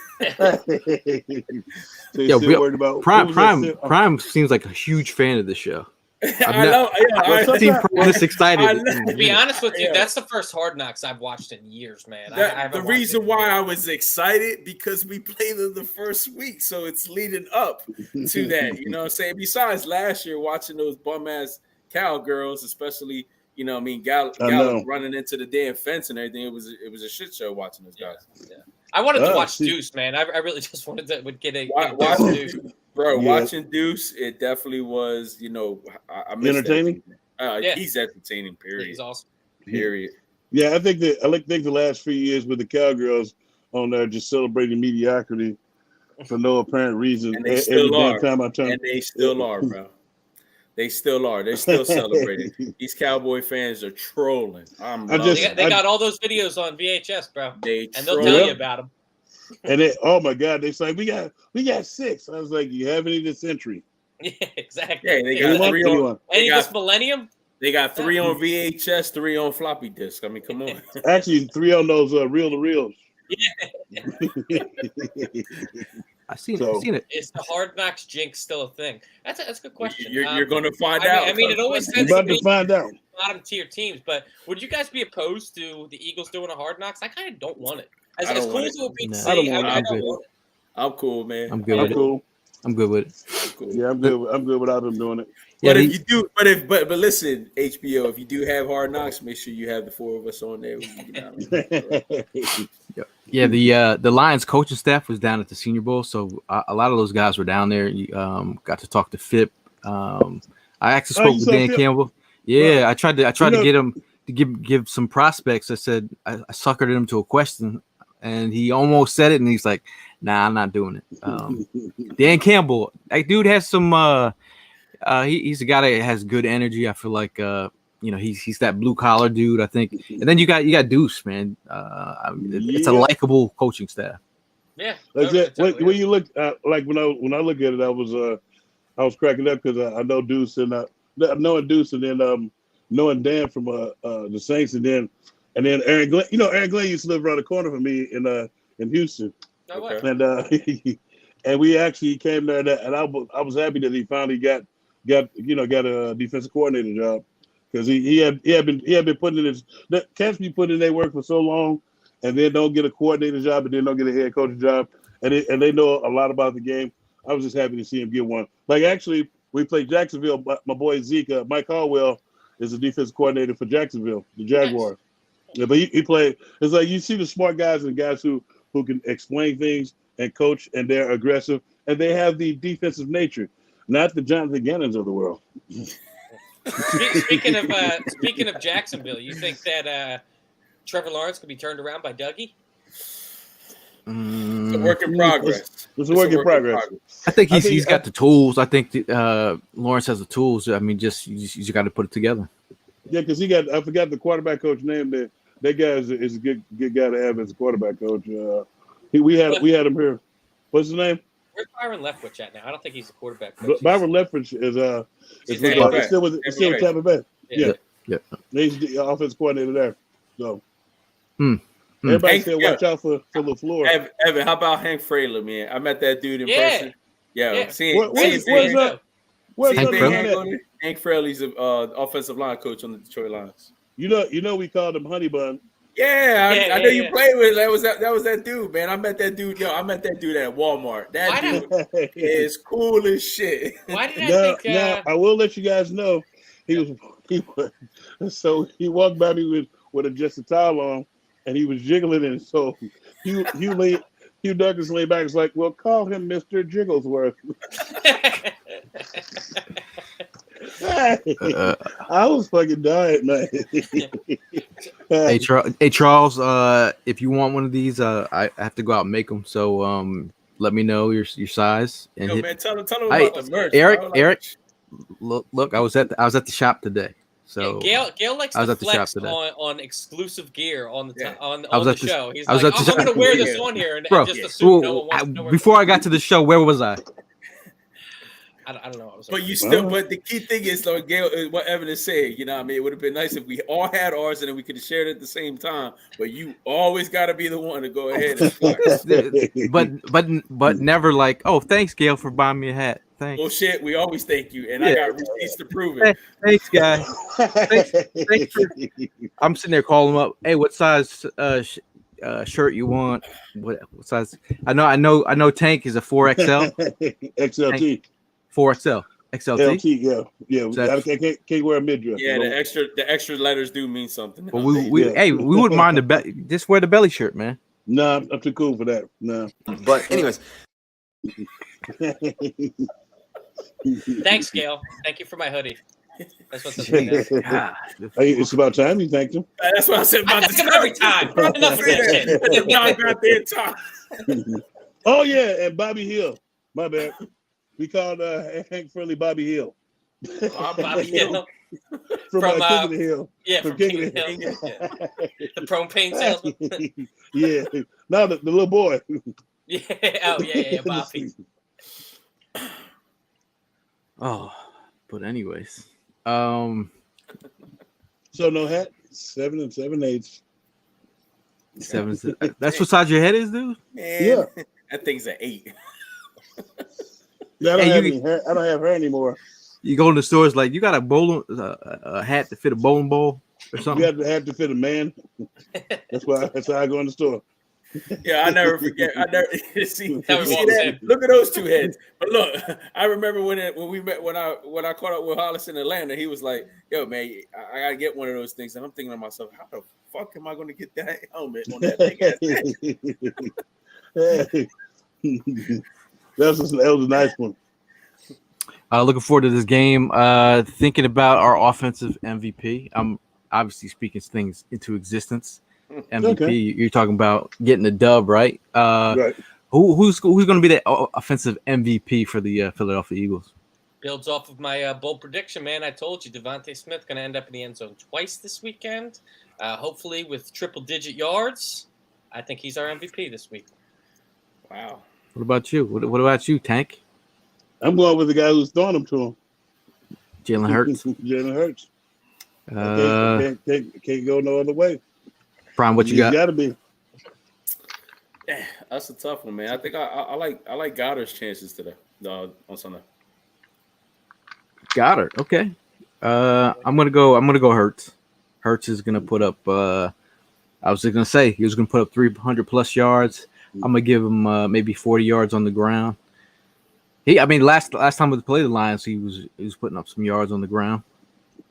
So you're still worried about Prime seems like a huge fan of the show. I've seen Prime this excited. To be honest with you, that's the first Hard Knocks I've watched in years, man. The reason why I was excited because we played them the first week, so it's leading up to that. You know what I'm saying? Besides last year, watching those bum ass cowgirls, especially. You know, Gallup running into the damn fence and everything. It was a shit show watching those guys. Yeah. I wanted to watch Deuce, man. I really just wanted to get a Deuce. Bro, watching Deuce, it definitely was. You know, I entertaining. He's entertaining. Period. He's awesome. Period. Yeah, I think the last few years with the cowgirls on there just celebrating mediocrity for no apparent reason. And they still are. And they still are, bro. They still are. They're still celebrating. These Cowboy fans are trolling. They got all those videos on VHS, bro. And they'll tell you about them. And oh my God, they say we got 6. I was like, you have any this century? Yeah, exactly. Yeah, they got 3 on. Any this millennium? They got 3 on VHS, 3 on floppy disk. I mean, come on. Actually, 3 on those reel to reels. Yeah. I've seen it. Is the Hard Knocks jinx still a thing? That's a good question. You're going to find out. I mean, it always says about to find out. Bottom tier teams, but would you guys be opposed to the Eagles doing a Hard Knocks? I kind of don't want it. As cool as it would be to see, I don't want it. I'm cool, man. I'm good with it. I'm good with it. Cool. Yeah, I'm good without them doing it. But if you do, but listen, HBO, if you do have Hard Knocks, make sure you have the 4 of us on there. Yeah, the Lions coaching staff was down at the Senior Bowl, so a lot of those guys were down there. Got to talk to Phip. I actually spoke with Dan Campbell. Yeah, right. I tried to get him to give some prospects. I said I suckered him to a question, and he almost said it, and he's like, "Nah, I'm not doing it." Dan Campbell, that dude has some. He's a guy that has good energy. I feel like he's that blue collar dude. I think, and then you got Deuce, man. It's a likable coaching staff. Yeah. When you look like when I look at it, I was cracking up because I know Deuce and knowing Deuce and then knowing Dan from the Saints and then Aaron Glenn. Aaron Glenn used to live around the corner from me in Houston. Okay. And and we actually came there and I was happy that he finally got a defensive coordinator job because he had been putting in his cats be putting in their work for so long and then don't get a coordinator job and then don't get a head coaching job and they know a lot about the game. I was just happy to see him get one. Like actually, we played Jacksonville. My boy Zeke, Mike Caldwell, is the defensive coordinator for Jacksonville, the Jaguars. Yeah, but he played. It's like you see the smart guys and guys who can explain things and coach, and they're aggressive, and they have the defensive nature, not the Jonathan Gannons of the world. Speaking of Jacksonville, you think that Trevor Lawrence could be turned around by Dougie? It's a work in progress. It's a work in progress. I think he's got the tools. I think Lawrence has the tools. I mean, you just got to put it together. Yeah, because I forgot the quarterback coach name. That guy is a good guy to have as a quarterback coach. We had him here. What's his name? Where's Byron Leftwich at now? I don't think he's a quarterback coach. Byron Leftwich is still with Tampa Bay. Yeah. He's the offensive coordinator there. So everybody said watch out for LaFleur. Evan, how about Hank Fraley, man? I met that dude in person. Yeah. Hank Fraley's the offensive line coach on the Detroit Lions. You know we called him Honey Bun. Yeah, I know you played with. That was that dude, man. I met that dude. I met that dude at Walmart. That dude is cool as shit. Why did I think? Now I will let you guys know he walked by me with just a towel on, and he was jiggling it. So Hugh Douglas leaned back. It's like, well, call him Mr. Jigglesworth. I was fucking dying, man. Hey, Charles. If you want one of these, I have to go out and make them. So let me know your size and Yo, hit. man, tell them Hey, about the merch, Eric, bro. Eric. Look, I was at the shop today. So Gail likes I was to at the shop flex today. on exclusive gear on the Yeah. on I was the at the- show. He's I was like, at the I'm going to shop. wear this Yeah. on here and Bro, just assume no one wants to know where before I got to the show, where was I? I don't know. What I was But you still, but the key thing is, though, Gail, what Evan is saying, you know what I mean? It would have been nice if we all had ours and then we could have shared it at the same time. But you always got to be the one to go ahead and flex. but never like, oh, thanks, Gail, for buying me a hat. Thanks. Bullshit, we always thank you. And Yeah. I got receipts to prove Hey, it. thanks, guy. Thanks for. I'm sitting there calling him up. Hey, what size shirt you want? What size? I know. Tank is a 4XL, XLT. 4XL, XLT. LT, yeah. So I can't wear a midriff. Yeah, the extra letters do mean something. But we wouldn't mind just wear the belly shirt, man. Nah, I'm too cool for that. No. But anyways, Thanks, Gail. Thank you for my hoodie. That's what this is. God. Hey, it's about time you thanked him. That's what I said I about thank him every time. Enough of that shit. Y'all got there in time. Oh yeah, and Bobby Hill. My bad. We called Hank Friendly Bobby Hill. Bobby Hill. From From, King of the Hill. Yeah, from King of the Hill. Yeah. The propane salesman. Yeah. Now the little boy. Yeah. Oh, yeah, Bobby. Oh, but anyways, So no hat. 7 and 7/8. 7. That's what size your head is, dude. Man, Yeah. that thing's an 8. Yeah, I don't Hey, have you- any hair. I don't have hair anymore. You go in the stores like you got a hat to fit a bowling ball or You something. have to fit a man. That's how I go in the store. Yeah, I never forget. I never see, you Tell me see what that? I'm Look at those two heads. But look, I remember when we met when I caught up with Hollis in Atlanta. He was like, "Yo, man, I gotta get one of those things." And I'm thinking to myself, "How the fuck am I going to get that helmet on that big ass head?" That was a nice one. Looking forward to this game. Thinking about our offensive MVP. I'm obviously speaking things into existence. MVP. Okay. You're talking about getting the dub, right? Right. Who's going to be the offensive MVP for the Philadelphia Eagles? Builds off of my bold prediction, man. I told you Devontae Smith going to end up in the end zone twice this weekend. Hopefully with triple-digit yards. I think he's our MVP this week. Wow. What about you? What about you, Tank? I'm going with the guy who's throwing them to him. Jalen Hurts. Jalen Hurts. Can't go no other way. Prime, what you He's got? got to be. That's a tough one, man. I think I like Goddard's chances today on Sunday. Goddard. Okay. I'm gonna go Hurts. Hurts is gonna put up. I was gonna say he was gonna put up 300 plus yards. I'm gonna give him maybe 40 yards on the ground. Last time we played the Lions, he was putting up some yards on the ground.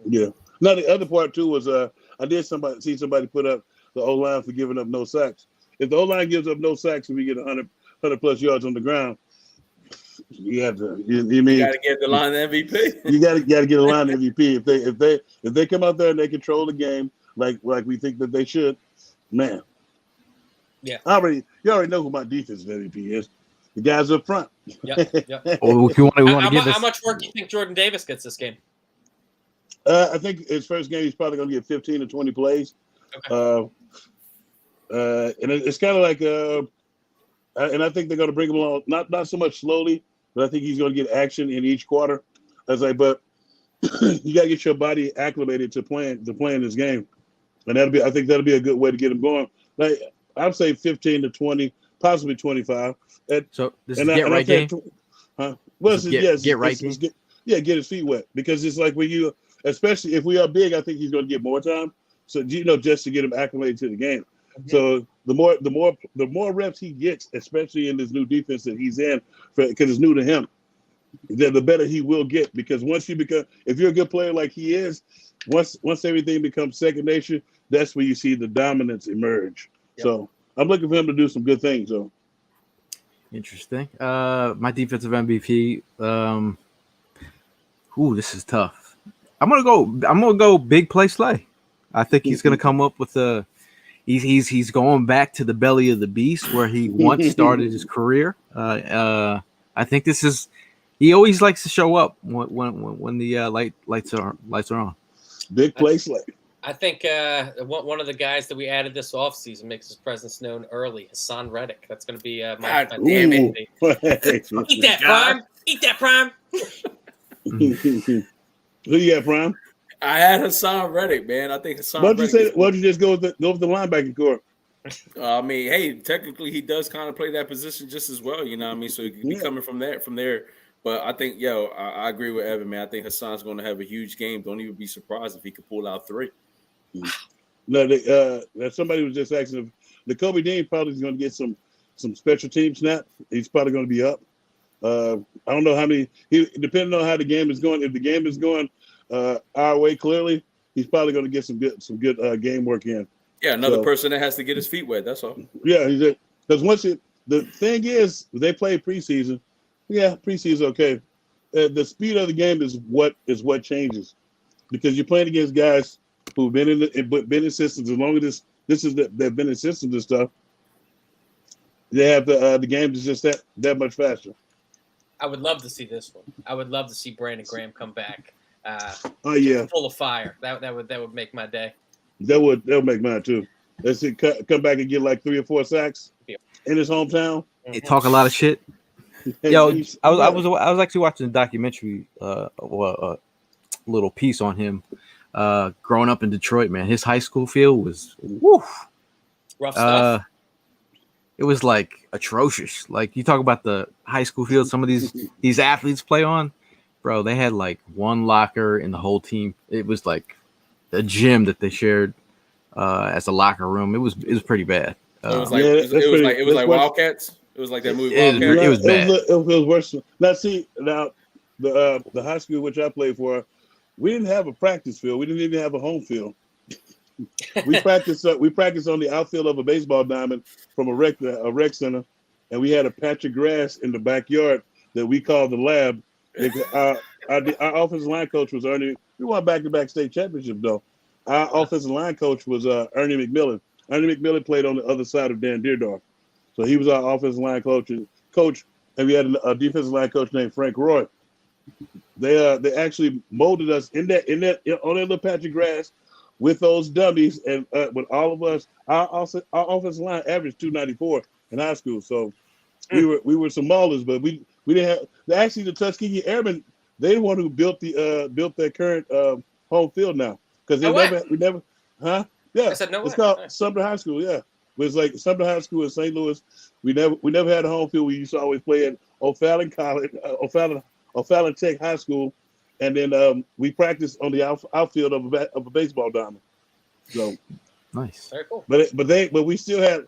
Yeah. Now the other part too was I did see somebody put up the O-line for giving up no sacks. If the O-line gives up no sacks and we get 100 plus yards on the ground, you have to. You got to get the line MVP. You got to get a line MVP. If they come out there and they control the game like we think that they should, man. Yeah. You already know who my defensive MVP is. The guys up front. Yep. Or if you want to give How much work do you think Jordan Davis gets this game? I think his first game he's probably going to get 15 to 20 plays. Okay. And it's kind of like, and I think they're going to bring him along, not so much slowly, but I think he's going to get action in each quarter. I was like, but you got to get your body acclimated to playing this game, and I think that'll be a good way to get him going. Like I'd say 15 to 20, possibly 25. So this is get right game. Well, get right game. Get his feet wet because it's like when you, especially if we are big, I think he's going to get more time. So just to get him acclimated to the game. Mm-hmm. So the more reps he gets, especially in this new defense that he's in, because it's new to him, the better he will get. Because if you're a good player like he is, once everything becomes second nature, that's where you see the dominance emerge. Yep. So I'm looking for him to do some good things. So interesting. My defensive MVP, Ooh, this is tough. I'm gonna go big play Slay. I think he's gonna come up with a. He's going back to the belly of the beast where he once started his career. I think this is. He always likes to show up when the lights are on. Big play Slay. I think one of the guys that we added this offseason makes his presence known early. Hassan Reddick. That's going to be my God damn Ooh. it. Eat that, Prime. Eat that, Prime. Who you got, Prime? I had Hassan Reddick, man. I think Hassan. Why'd you Reddick say? Why'd you just go with the linebacking core? I mean, hey, technically he does kind of play that position just as well, you know what I mean? So he could be coming from there. But I think, I agree with Evan, man. I think Hassan's going to have a huge game. Don't even be surprised if he could pull out 3. No, somebody was just asking if the Kobe Dean probably is going to get some special team snaps. He's probably going to be up. I don't know how many. Depending on how the game is going. If the game is going our way, clearly, he's probably going to get some good game work in. Yeah, another person that has to get his feet wet. That's all. Yeah, because the thing is, they play preseason. Yeah, preseason okay. The speed of the game is what changes, because you're playing against guys who've been in systems. As long as they've been in systems and stuff, they have the game is just that much faster. I would love to see this one. I would love to see Brandon Graham come back. Oh yeah, full of fire. That would make my day. That would make mine too. Let's see, come back and get like 3 or 4 sacks in his hometown. He talk a lot of shit. Yo, I was actually watching a documentary, a little piece on him. Growing up in Detroit, man, his high school field was rough stuff. It was like atrocious. Like you talk about the high school field, some of these athletes play on, bro. They had like one locker in the whole team. It was like a gym that they shared as a locker room. It was pretty bad. It was like Wildcats. It was like that movie. It was bad. It was worse. Now the high school which I played for, we didn't have a practice field. We didn't even have a home field. We practiced on the outfield of a baseball diamond from a rec center, and we had a patch of grass in the backyard that we called the lab. Our offensive line coach was Ernie. We won back-to-back state championships though. Our offensive line coach was Ernie McMillan. Ernie McMillan played on the other side of Dan Deerdorf, so he was our offensive line coach. And we had a defensive line coach named Frank Roy. They actually molded us on that little patch of grass with those dummies, and with all of us, our offensive line averaged 294 in high school. So we were some maulers, but we didn't have. Actually, the Tuskegee Airmen, they the one who built their current home field now, because we never, huh? Yeah, it's called Sumter High School. Yeah, it was like Sumter High School in St. Louis. We never had a home field. We used to always play at O'Fallon College, O'Fallon Tech High School, and then we practiced on the outfield of a baseball diamond. So nice, very cool. But we still had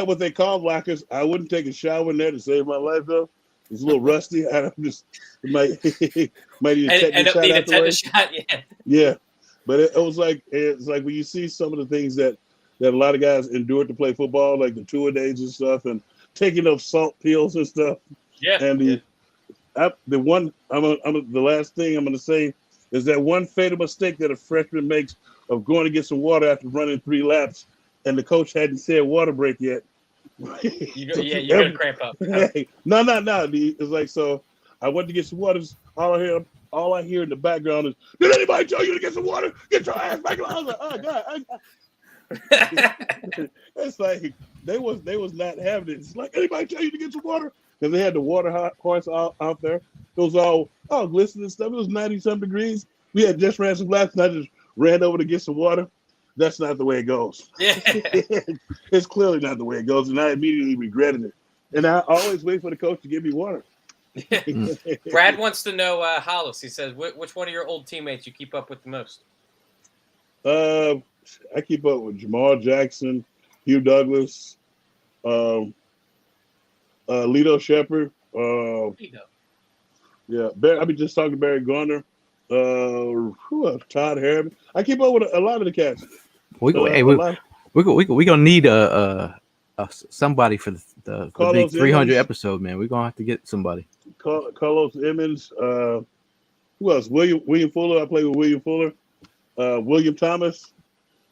what they called lockers. I wouldn't take a shower in there to save my life though. It's a little rusty. I just might need a tetanus shot. Yeah. But it was like when you see some of the things that a lot of guys endured to play football, like the tour days and stuff, and taking those salt pills and stuff. Yeah. And the last thing I'm going to say is that one fatal mistake that a freshman makes of going to get some water after running 3 laps, and the coach hadn't said water break yet. You're gonna cramp up. No. It's like, so I went to get some water. All I hear in the background is, "Did anybody tell you to get some water? Get your ass back!" I was like, "Oh God!" It's like they was not having it. It's like, "Anybody tell you to get some water?" Because they had the water horse out there. It was all glistening stuff. It was 90-some degrees. We had just ran some laps, and I just ran over to get some water. That's not the way it goes. Yeah. It's clearly not the way it goes, and I immediately regretted it. And I always wait for the coach to give me water. Brad wants to know, Hollis. He says, which one of your old teammates you keep up with the most? I keep up with Jamal Jackson, Hugh Douglas, Lito Shepherd. Yeah, I've been just talking to Barry Garner. Who else? Todd Harriman. I keep up with a lot of the cats. We're gonna need somebody for the big 300 episode, man. We're gonna have to get somebody. Carlos Emmons. Who else? William Fuller. I played with William Fuller. William Thomas.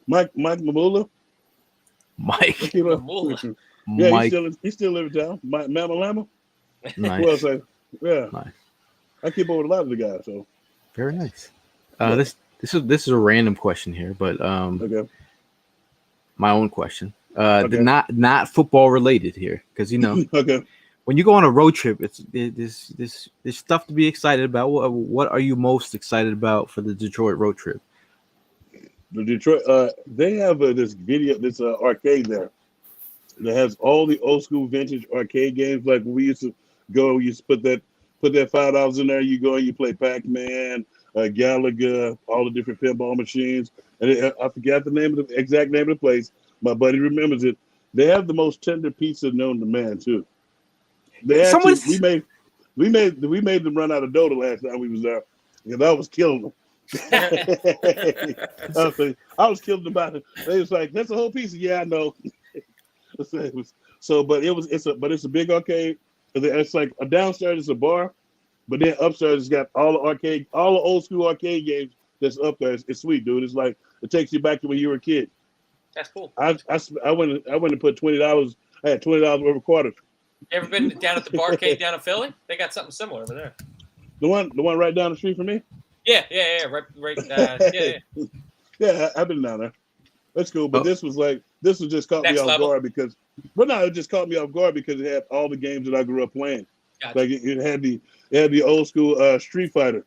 Mike Mamula. Mike. Yeah, Mike. he's still in town. Mama Lama. Nice. Who else? Yeah. Nice. I keep up with a lot of the guys. So Very nice. This is a random question here, but okay. my own question. Okay. Not football related here, because Okay. when you go on a road trip, there's stuff to be excited about. What are you most excited about for the Detroit road trip? The Detroit, they have this arcade there that has all the old school vintage arcade games. Like when we used to go, we used to put that $5 in there. You go and you play Pac-Man, Galaga, all the different pinball machines. And I forgot the exact name of the place. My buddy remembers it. They have the most tender pizza known to man too. We made them run out of dough the last time we was there, because I was killing them. I was killing them about it. They was like, "That's a whole pizza." Yeah, I know. It's a big arcade. It's like a downstairs is a bar, but then upstairs it's got all the old school arcade games that's up there. It's sweet, dude. It's like it takes you back to when you were a kid. That's cool. I went and put $20. I had $20 worth of quarters. You ever been down at the barcade down in Philly? They got something similar over there. The one right down the street from me. Yeah. Right. Yeah, I've been down there. That's cool. But this was just caught me off guard because, it just caught me off guard because it had all the games that I grew up playing. Gotcha. Like it had the old school Street Fighter.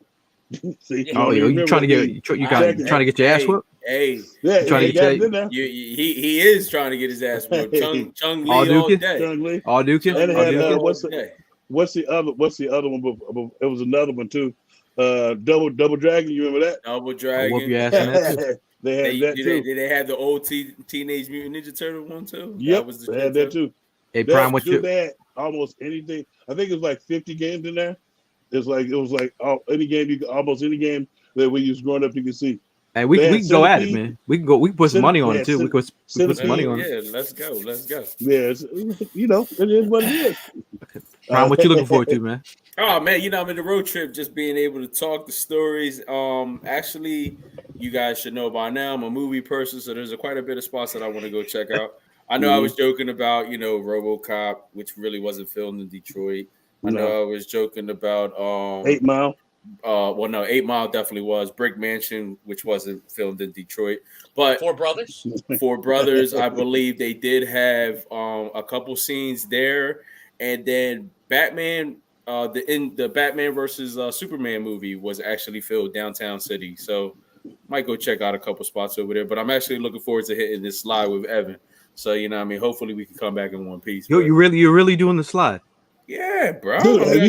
See, you trying to get your ass whooped? Hey, yeah, he is trying to get his ass whooped. Chung Lee all day. All Duke. And it had what's the other one? It was another one too. Double Dragon. You remember that? Double Dragon. Whoop your ass in that too. They had that too. Did they have the old Teenage Mutant Ninja Turtle one too? Yep, they had that too. Hey, Prime, they had almost anything. I think it was like 50 games in there. It was like almost any game that we used growing up you could see. Hey, we can go at it, man. We can put some money on it too. We put some money on it. Yeah, let's go. Yeah, it is what it is. Prime, what you looking forward to, man? Oh man, I'm in the road trip, just being able to talk the stories. Actually, you guys should know by now, I'm a movie person, so there's quite a bit of spots that I want to go check out. I know I was joking about, RoboCop, which really wasn't filmed in Detroit. I know I was joking about 8 Mile. 8 Mile definitely was. Brick Mansion, which wasn't filmed in Detroit, but Four Brothers, I believe they did have a couple scenes there, and then Batman, the Batman versus Superman movie was actually filmed downtown city. So might go check out a couple spots over there. But I'm actually looking forward to hitting this slide with Evan. So hopefully we can come back in one piece. You're really doing the slide. Yeah, bro. Dude, have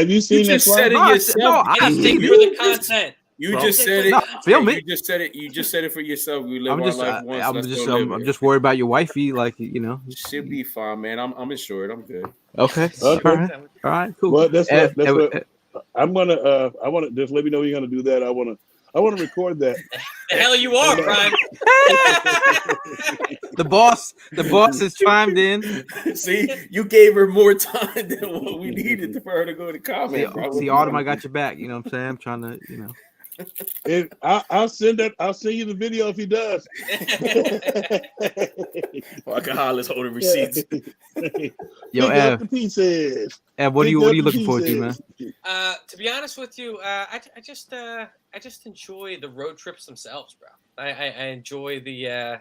you seen that slide? Said it yourself. I think for the content. You just said it. No, film it. You just said it for yourself. We live our life once. I'm just worried about your wifey, She'll be fine, man. I'm insured. I'm good. Okay. All right. Cool. Well, that's what I'm gonna. I want to just let me know you're gonna do that. I want to record that. The hell you are, Brian. The boss has chimed in. See, you gave her more time than what we needed for her to go to comment. See, Autumn, I got your back. You know what I'm saying? I'm trying to, I'll send you the video if he does. Alcoholics holding receipts. Yo, Ev, the pieces. Ev, what are you looking forward to, man? To be honest with you, I just enjoy the road trips themselves, bro. I enjoy the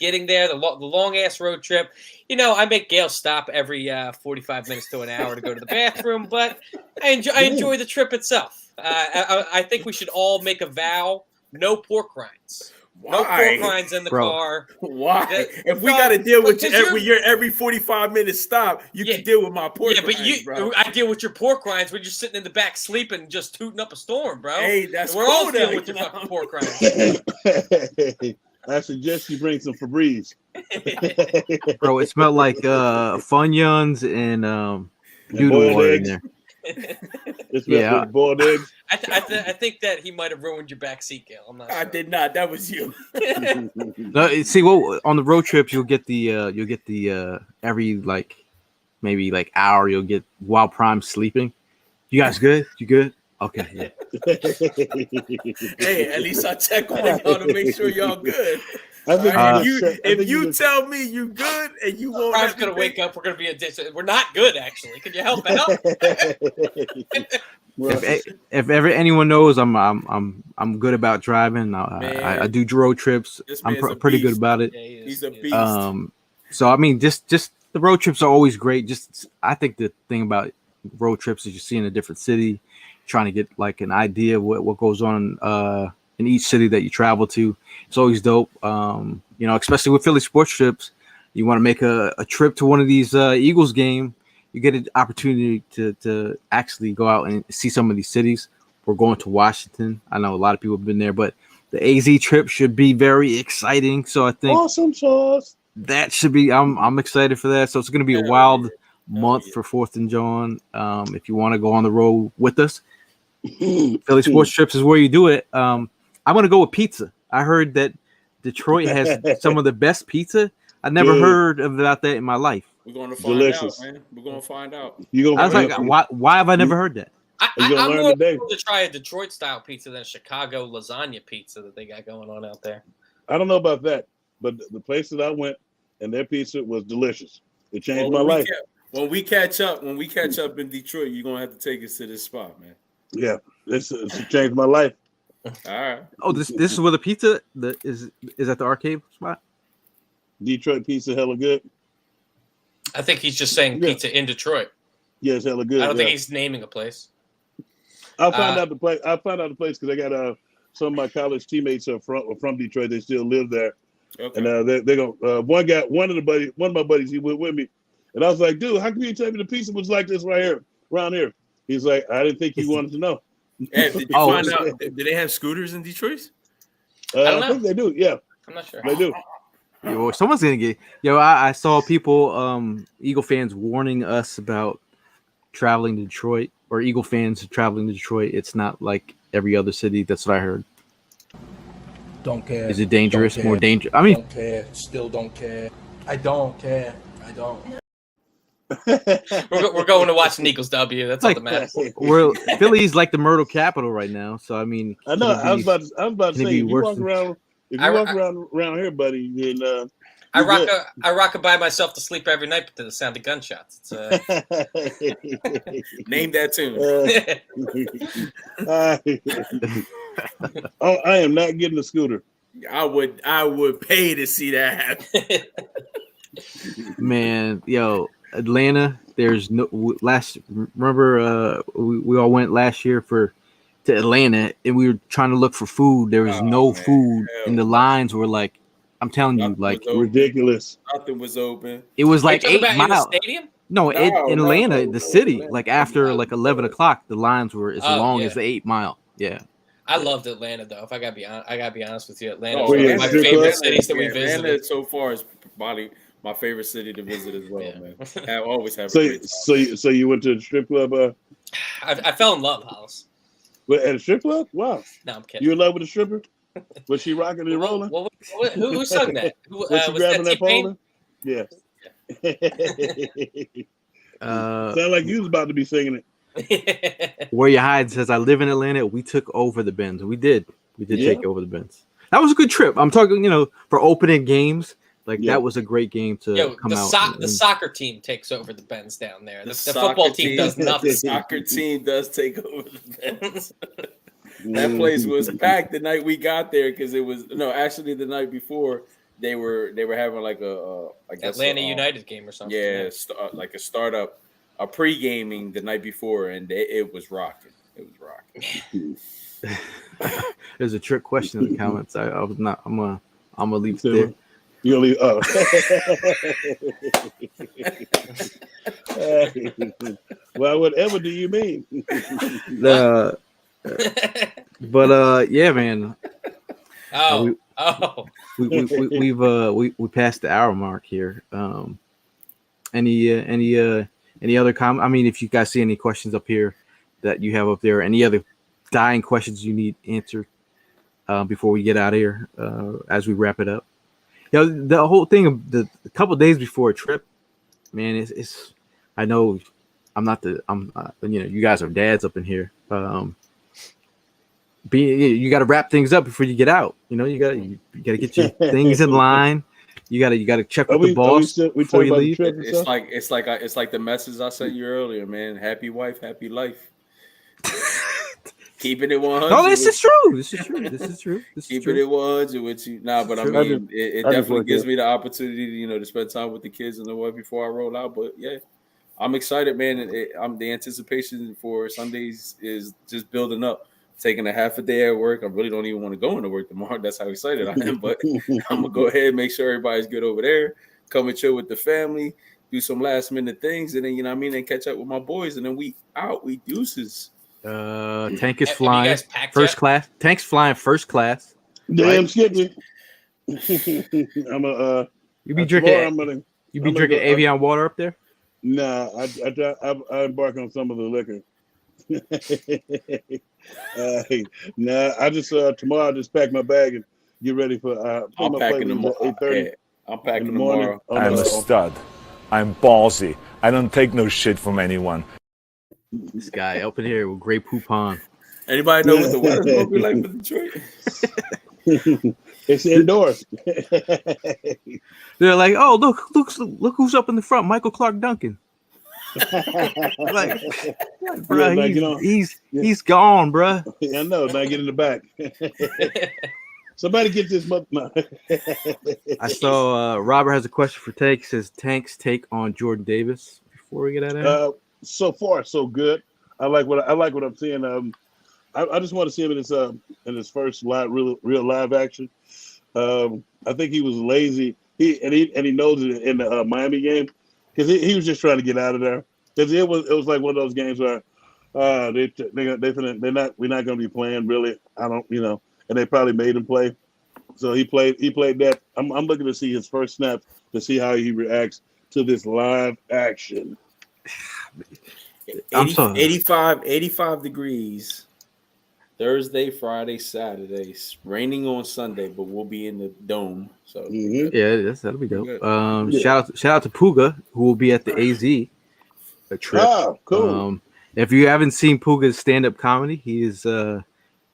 getting there, the long ass road trip. I make Gail stop every 45 minutes to an hour to go to the bathroom, but I enjoy the trip itself. I think we should all make a vow: no pork rinds. Why? No pork rinds in the car. Why? If we got to deal with every 45 minute stop, you can deal with my pork rinds, bro. I deal with your pork rinds when you're sitting in the back sleeping, just tooting up a storm, bro. Hey, that's we're cool all dealing with your fucking pork rinds. I suggest you bring some Febreze. Bro, it smelled like Funyuns and doodle water in there. It smelled like boiled eggs. I think that he might have ruined your back seat, Gail. I'm not sure. I did not. That was you. No, see, on the road trips you'll get the every maybe hour you'll get while Prime's sleeping. You guys good? You good? Okay, yeah. Hey, at least I check on y'all to make sure y'all good. I think All right? you just- I If think you just- tell me you good and you won't, Prime's let me gonna wake think- up. We're gonna be a ditch. We're not good, actually. Can you help out? Well, If ever anyone knows, I'm good about driving. I do road trips. This I'm man's a pretty good beast. about it. Yeah, he is. He's a He is. beast. So I mean, just the road trips are always great. Just I think the thing about road trips is you see in a different city, trying to get like an idea of what goes on in each city that you travel to. It's always dope. You know, especially with Philly sports trips, you want to make a trip to one of these Eagles game. You get an opportunity to actually go out and see some of these cities. We're going to Washington. I know a lot of people have been there, but the AZ trip should be very exciting. So I think awesome sauce. that should be. I'm excited for that. So it's going to be a Hell wild yeah. month yeah. for 4th and Jawn. If you want to go on the road with us, Philly Sports Trips is where you do it. I'm going to go with pizza. I heard that Detroit has some of the best pizza. I never Dude. heard about that in my life. We're going to find Delicious. out, man. We're going to find out. You I was like, why have I never heard that? You gonna I'm learn more today. to try a Detroit style pizza than Chicago lasagna pizza that they got going on out there. I don't know about that, but the places I went and their pizza was delicious. It changed my Well, life. when we catch up in Detroit, you're gonna have to take us to this spot, man. Yeah, it's changed my life. All right. Oh, this is where the pizza is at the arcade spot. Detroit pizza, hella good. I think he's just saying Yeah. pizza in Detroit. Yeah, it's hella good. I don't yeah. think he's naming a place. I'll find out the place. I'll find out the place because I got some of my college teammates are from Detroit. They still live there, Okay. and they're gonna. One of my buddies, he went with me, and I was like, dude, how come you tell me the pizza was like this around here? He's like, I didn't think you wanted to know. Hey, did you Oh, find out? Did they have scooters in Detroit? don't I know. think they do. Yeah, I'm not sure. they do. Yo, someone's gonna get. Yo, I saw people, Eagle fans, warning us about traveling to Detroit, or Eagle fans traveling to Detroit. It's not like every other city. That's what I heard. Don't care. Is it dangerous? Don't More care. dangerous? I mean, Don't care. Still don't care. I don't care. I don't. We're going to watch an Eagles W. That's all that matters. we're Philly's like the Myrtle capital right now. So I mean, I know. can it I was be- about to can it say, be if you worse walk than- around, around here, buddy, then I you're rock it by myself to sleep every night to the sound of gunshots. It's Name that tune. Oh, I am not getting a scooter. I would pay to see that happen. man, yo, Atlanta. There's no remember we all went last year to Atlanta, and we were trying to look for food. There was Oh, no man. food, Hell and the no. lines were like, I'm telling you, Nothing like was open. Ridiculous. Nothing was open. it was Are you like talking 8 about in the miles. stadium? No, in No, Atlanta, no, the city, Atlanta. like after like 11 o'clock, the lines were as Oh, long yeah. as the 8 mile. Yeah. I loved Atlanta though. If I gotta be honest with you, Atlanta Oh, was one yeah, of my strip favorite club? cities that we Yeah, visited. Atlanta so far is probably my favorite city to visit as well, Yeah. man. I always have a So, great time. so you went to the strip club? I fell in love, Hollis. At a strip club? Wow, No, I'm kidding. you in love with a stripper? Was she rocking and rolling? Who sung that? Who, Was she grabbing that T-Pain? pole? Yeah. Uh, Sound like you was about to be singing it. Where you hide says, I live in Atlanta. We took over the Benz. We did Yeah. take over the Benz. That was a good trip. I'm talking, for opening games. Like Yeah. that was a great game to Yo, come the, out. the soccer team takes over the Benz down there. The soccer football team does nothing. The soccer team does take over the Benz. Mm-hmm. That place was packed the night we got there because it was actually the night before they were having like I guess Atlanta United game or something. Yeah, like a startup, a pre-gaming the night before, and it was rocking. It was rocking. There's a trick question in the comments. I was not. I'm gonna leave it there. You only well, whatever do you mean? Yeah, man. Oh, We passed the hour mark here. Any other comment? I mean, if you guys see any questions up here that you have up there, any other dying questions you need answered before we get out of here, as we wrap it up. The whole thing of a couple of days before a trip, man, it's I know I'm not you guys are dads up in here. you got to wrap things up before you get out. You know, you got to get your things in line. You got to check with the boss before you leave. It's like the message I sent you earlier, man. Happy wife, happy life. Keeping it 100. No, this is true. This is true. Keeping it 100 with you. Nah, but I mean, it definitely gives me the opportunity to, to spend time with the kids and the wife before I roll out. But yeah, I'm excited, man. And the anticipation for Sundays is just building up. Taking a half a day at work. I really don't even want to go into work tomorrow. That's how excited I am. But I'm gonna go ahead and make sure everybody's good over there. Come and chill with the family, do some last minute things, and then and catch up with my boys. And then we out. We deuces. Tank is flying first class. Tank's flying first class. Damn, Skippy. You be drinking. You be drinking Avion water up there? Nah, I embark on some of the liquor. Nah, I just tomorrow I just pack my bag and get ready for. I'm packing tomorrow. I'm packing tomorrow. I'm a stud. I'm ballsy. I don't take no shit from anyone. This guy up in here with Grey Poupon. Anybody know what the weather's gonna be like for Detroit? It's indoors. They're like, oh look who's up in the front, Michael Clark Duncan. Bro, he's gone, bro. Yeah, I know. Now get in the back. Somebody get this mother. I saw Robert has a question for Tank. Says Tank's take on Jordan Davis before we get out of here. So far, so good. I like what I'm seeing. I just want to see him in his first real live action. I think he was lazy. He knows it in the Miami game because he was just trying to get out of there. Because it was like one of those games where we're not going to be playing really. I don't, and they probably made him play. So he played that. I'm looking to see his first snap to see how he reacts to this live action. 85 degrees. Thursday, Friday, Saturday. Raining on Sunday, but we'll be in the dome. So yeah, that'll be dope. Shout out to Puga, who will be at the AZ trip. Oh, cool. If you haven't seen Puga's stand-up comedy, he's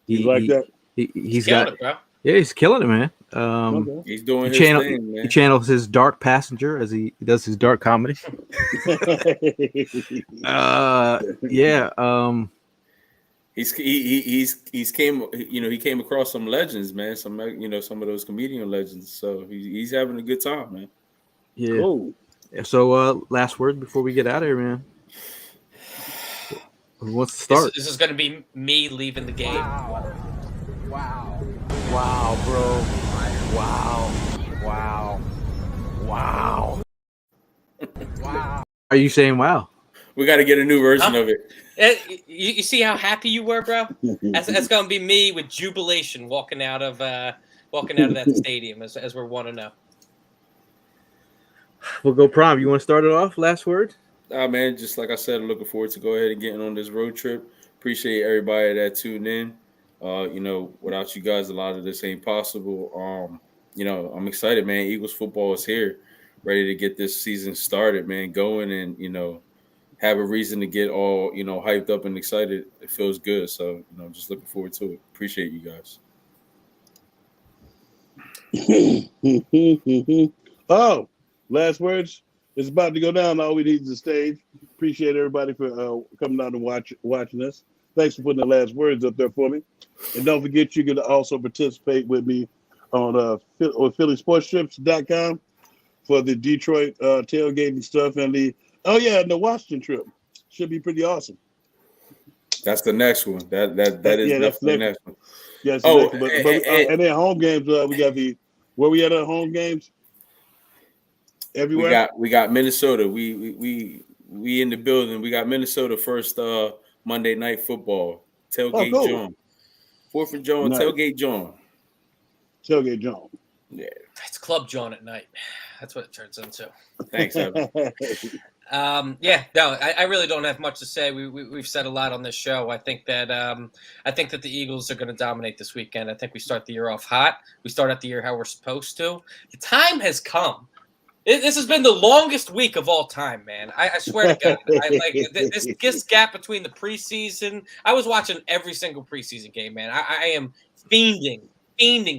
he's like that. He's got it, bro. Yeah, he's killing it, man. He's doing his thing, man. He channels his dark passenger as he does his dark comedy. Yeah. He came across some legends, man. Some some of those comedian legends. So he's having a good time, man. Yeah. Cool. So last word before we get out of here, man. Who wants to start? This is going to be me leaving the game. Wow, bro. Wow. Are you saying wow? We got to get a new version of it. You see how happy you were, bro? That's going to be me with jubilation walking out of that stadium as we're 1-0. We'll go Prom. You want to start it off? Last word? Man, just like I said, I'm looking forward to go ahead and getting on this road trip. Appreciate everybody that tuned in. Without you guys, a lot of this ain't possible. I'm excited, man. Eagles football is here, ready to get this season started, man, going and, have a reason to get all, hyped up and excited. It feels good. So, I'm just looking forward to it. Appreciate you guys. Oh, last words. It's about to go down. All we need is a stage. Appreciate everybody for coming out and watching us. Thanks for putting the last words up there for me. And don't forget, you can also participate with me on PhillySportsTrips.com for the Detroit tailgating stuff and the Washington trip. Should be pretty awesome. That's the next one. That is definitely the next one. Yes. And then home games. We got where we at home games. Everywhere. We got Minnesota. We in the building. We got Minnesota first Monday Night Football. Tailgate Jawn. 4th of Jawn. Nice. Tailgate Jawn. Yeah. It's Club Jawn at night. That's what it turns into. Thanks, Evan. I really don't have much to say. We've said a lot on this show. I think that the Eagles are going to dominate this weekend. I think we start the year off hot. We start out the year how we're supposed to. The time has come This has been the longest week of all time, man. I swear to God. This gap between the preseason. I was watching every single preseason game, man. I am fiending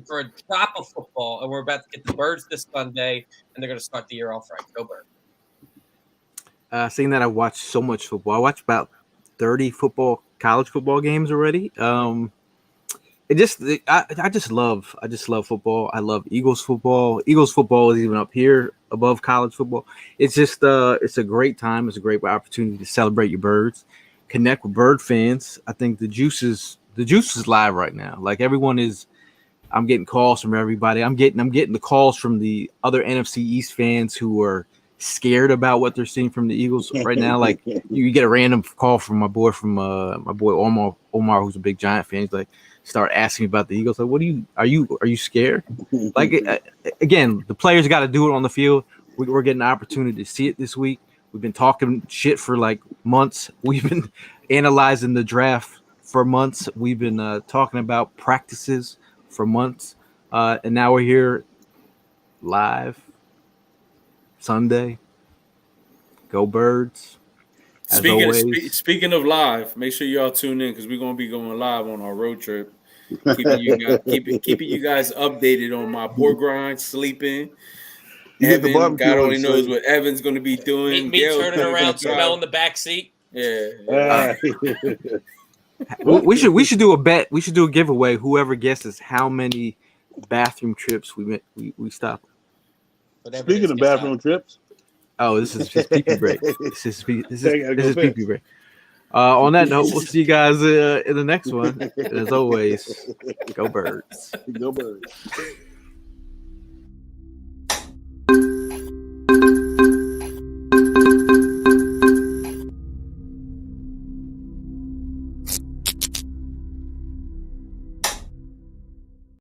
for a drop of football, and we're about to get the Birds this Sunday, and they're going to start the year off right. Go Birds. Seeing that I watched so much football, I watched about 30 college football games already. I just love football. I love Eagles football. Eagles football is even up here above college football. It's just it's a great time. It's a great opportunity to celebrate your Birds, connect with Bird fans. I think the juice is live right now. Like everyone is. I'm getting calls from everybody. I'm getting the calls from the other NFC East fans who are scared about what they're seeing from the Eagles right now. Like you get a random call from my boy Omar, who's a big Giant fan. He's like, start asking me about the Eagles. Like, are you scared? Like again, the players got to do it on the field. We're getting an opportunity to see it this week. We've been talking shit for like months. We've been analyzing the draft for months. We've been talking about practices for months, and now we're here live Sunday. Go Birds. Speaking of live, make sure y'all tune in because we're gonna be going live on our road trip. Keeping you guys updated on my poor grind, sleeping. Evan, God only knows what Evan's gonna be doing. Me turning around, smelling the back seat. Yeah. We should do a bet. We should do a giveaway. Whoever guesses how many bathroom trips we stop. Speaking of bathroom trips. Oh, this is just pee break. This is pee break. On that note, we'll see you guys in the next one. And as always, go Birds. Go Birds.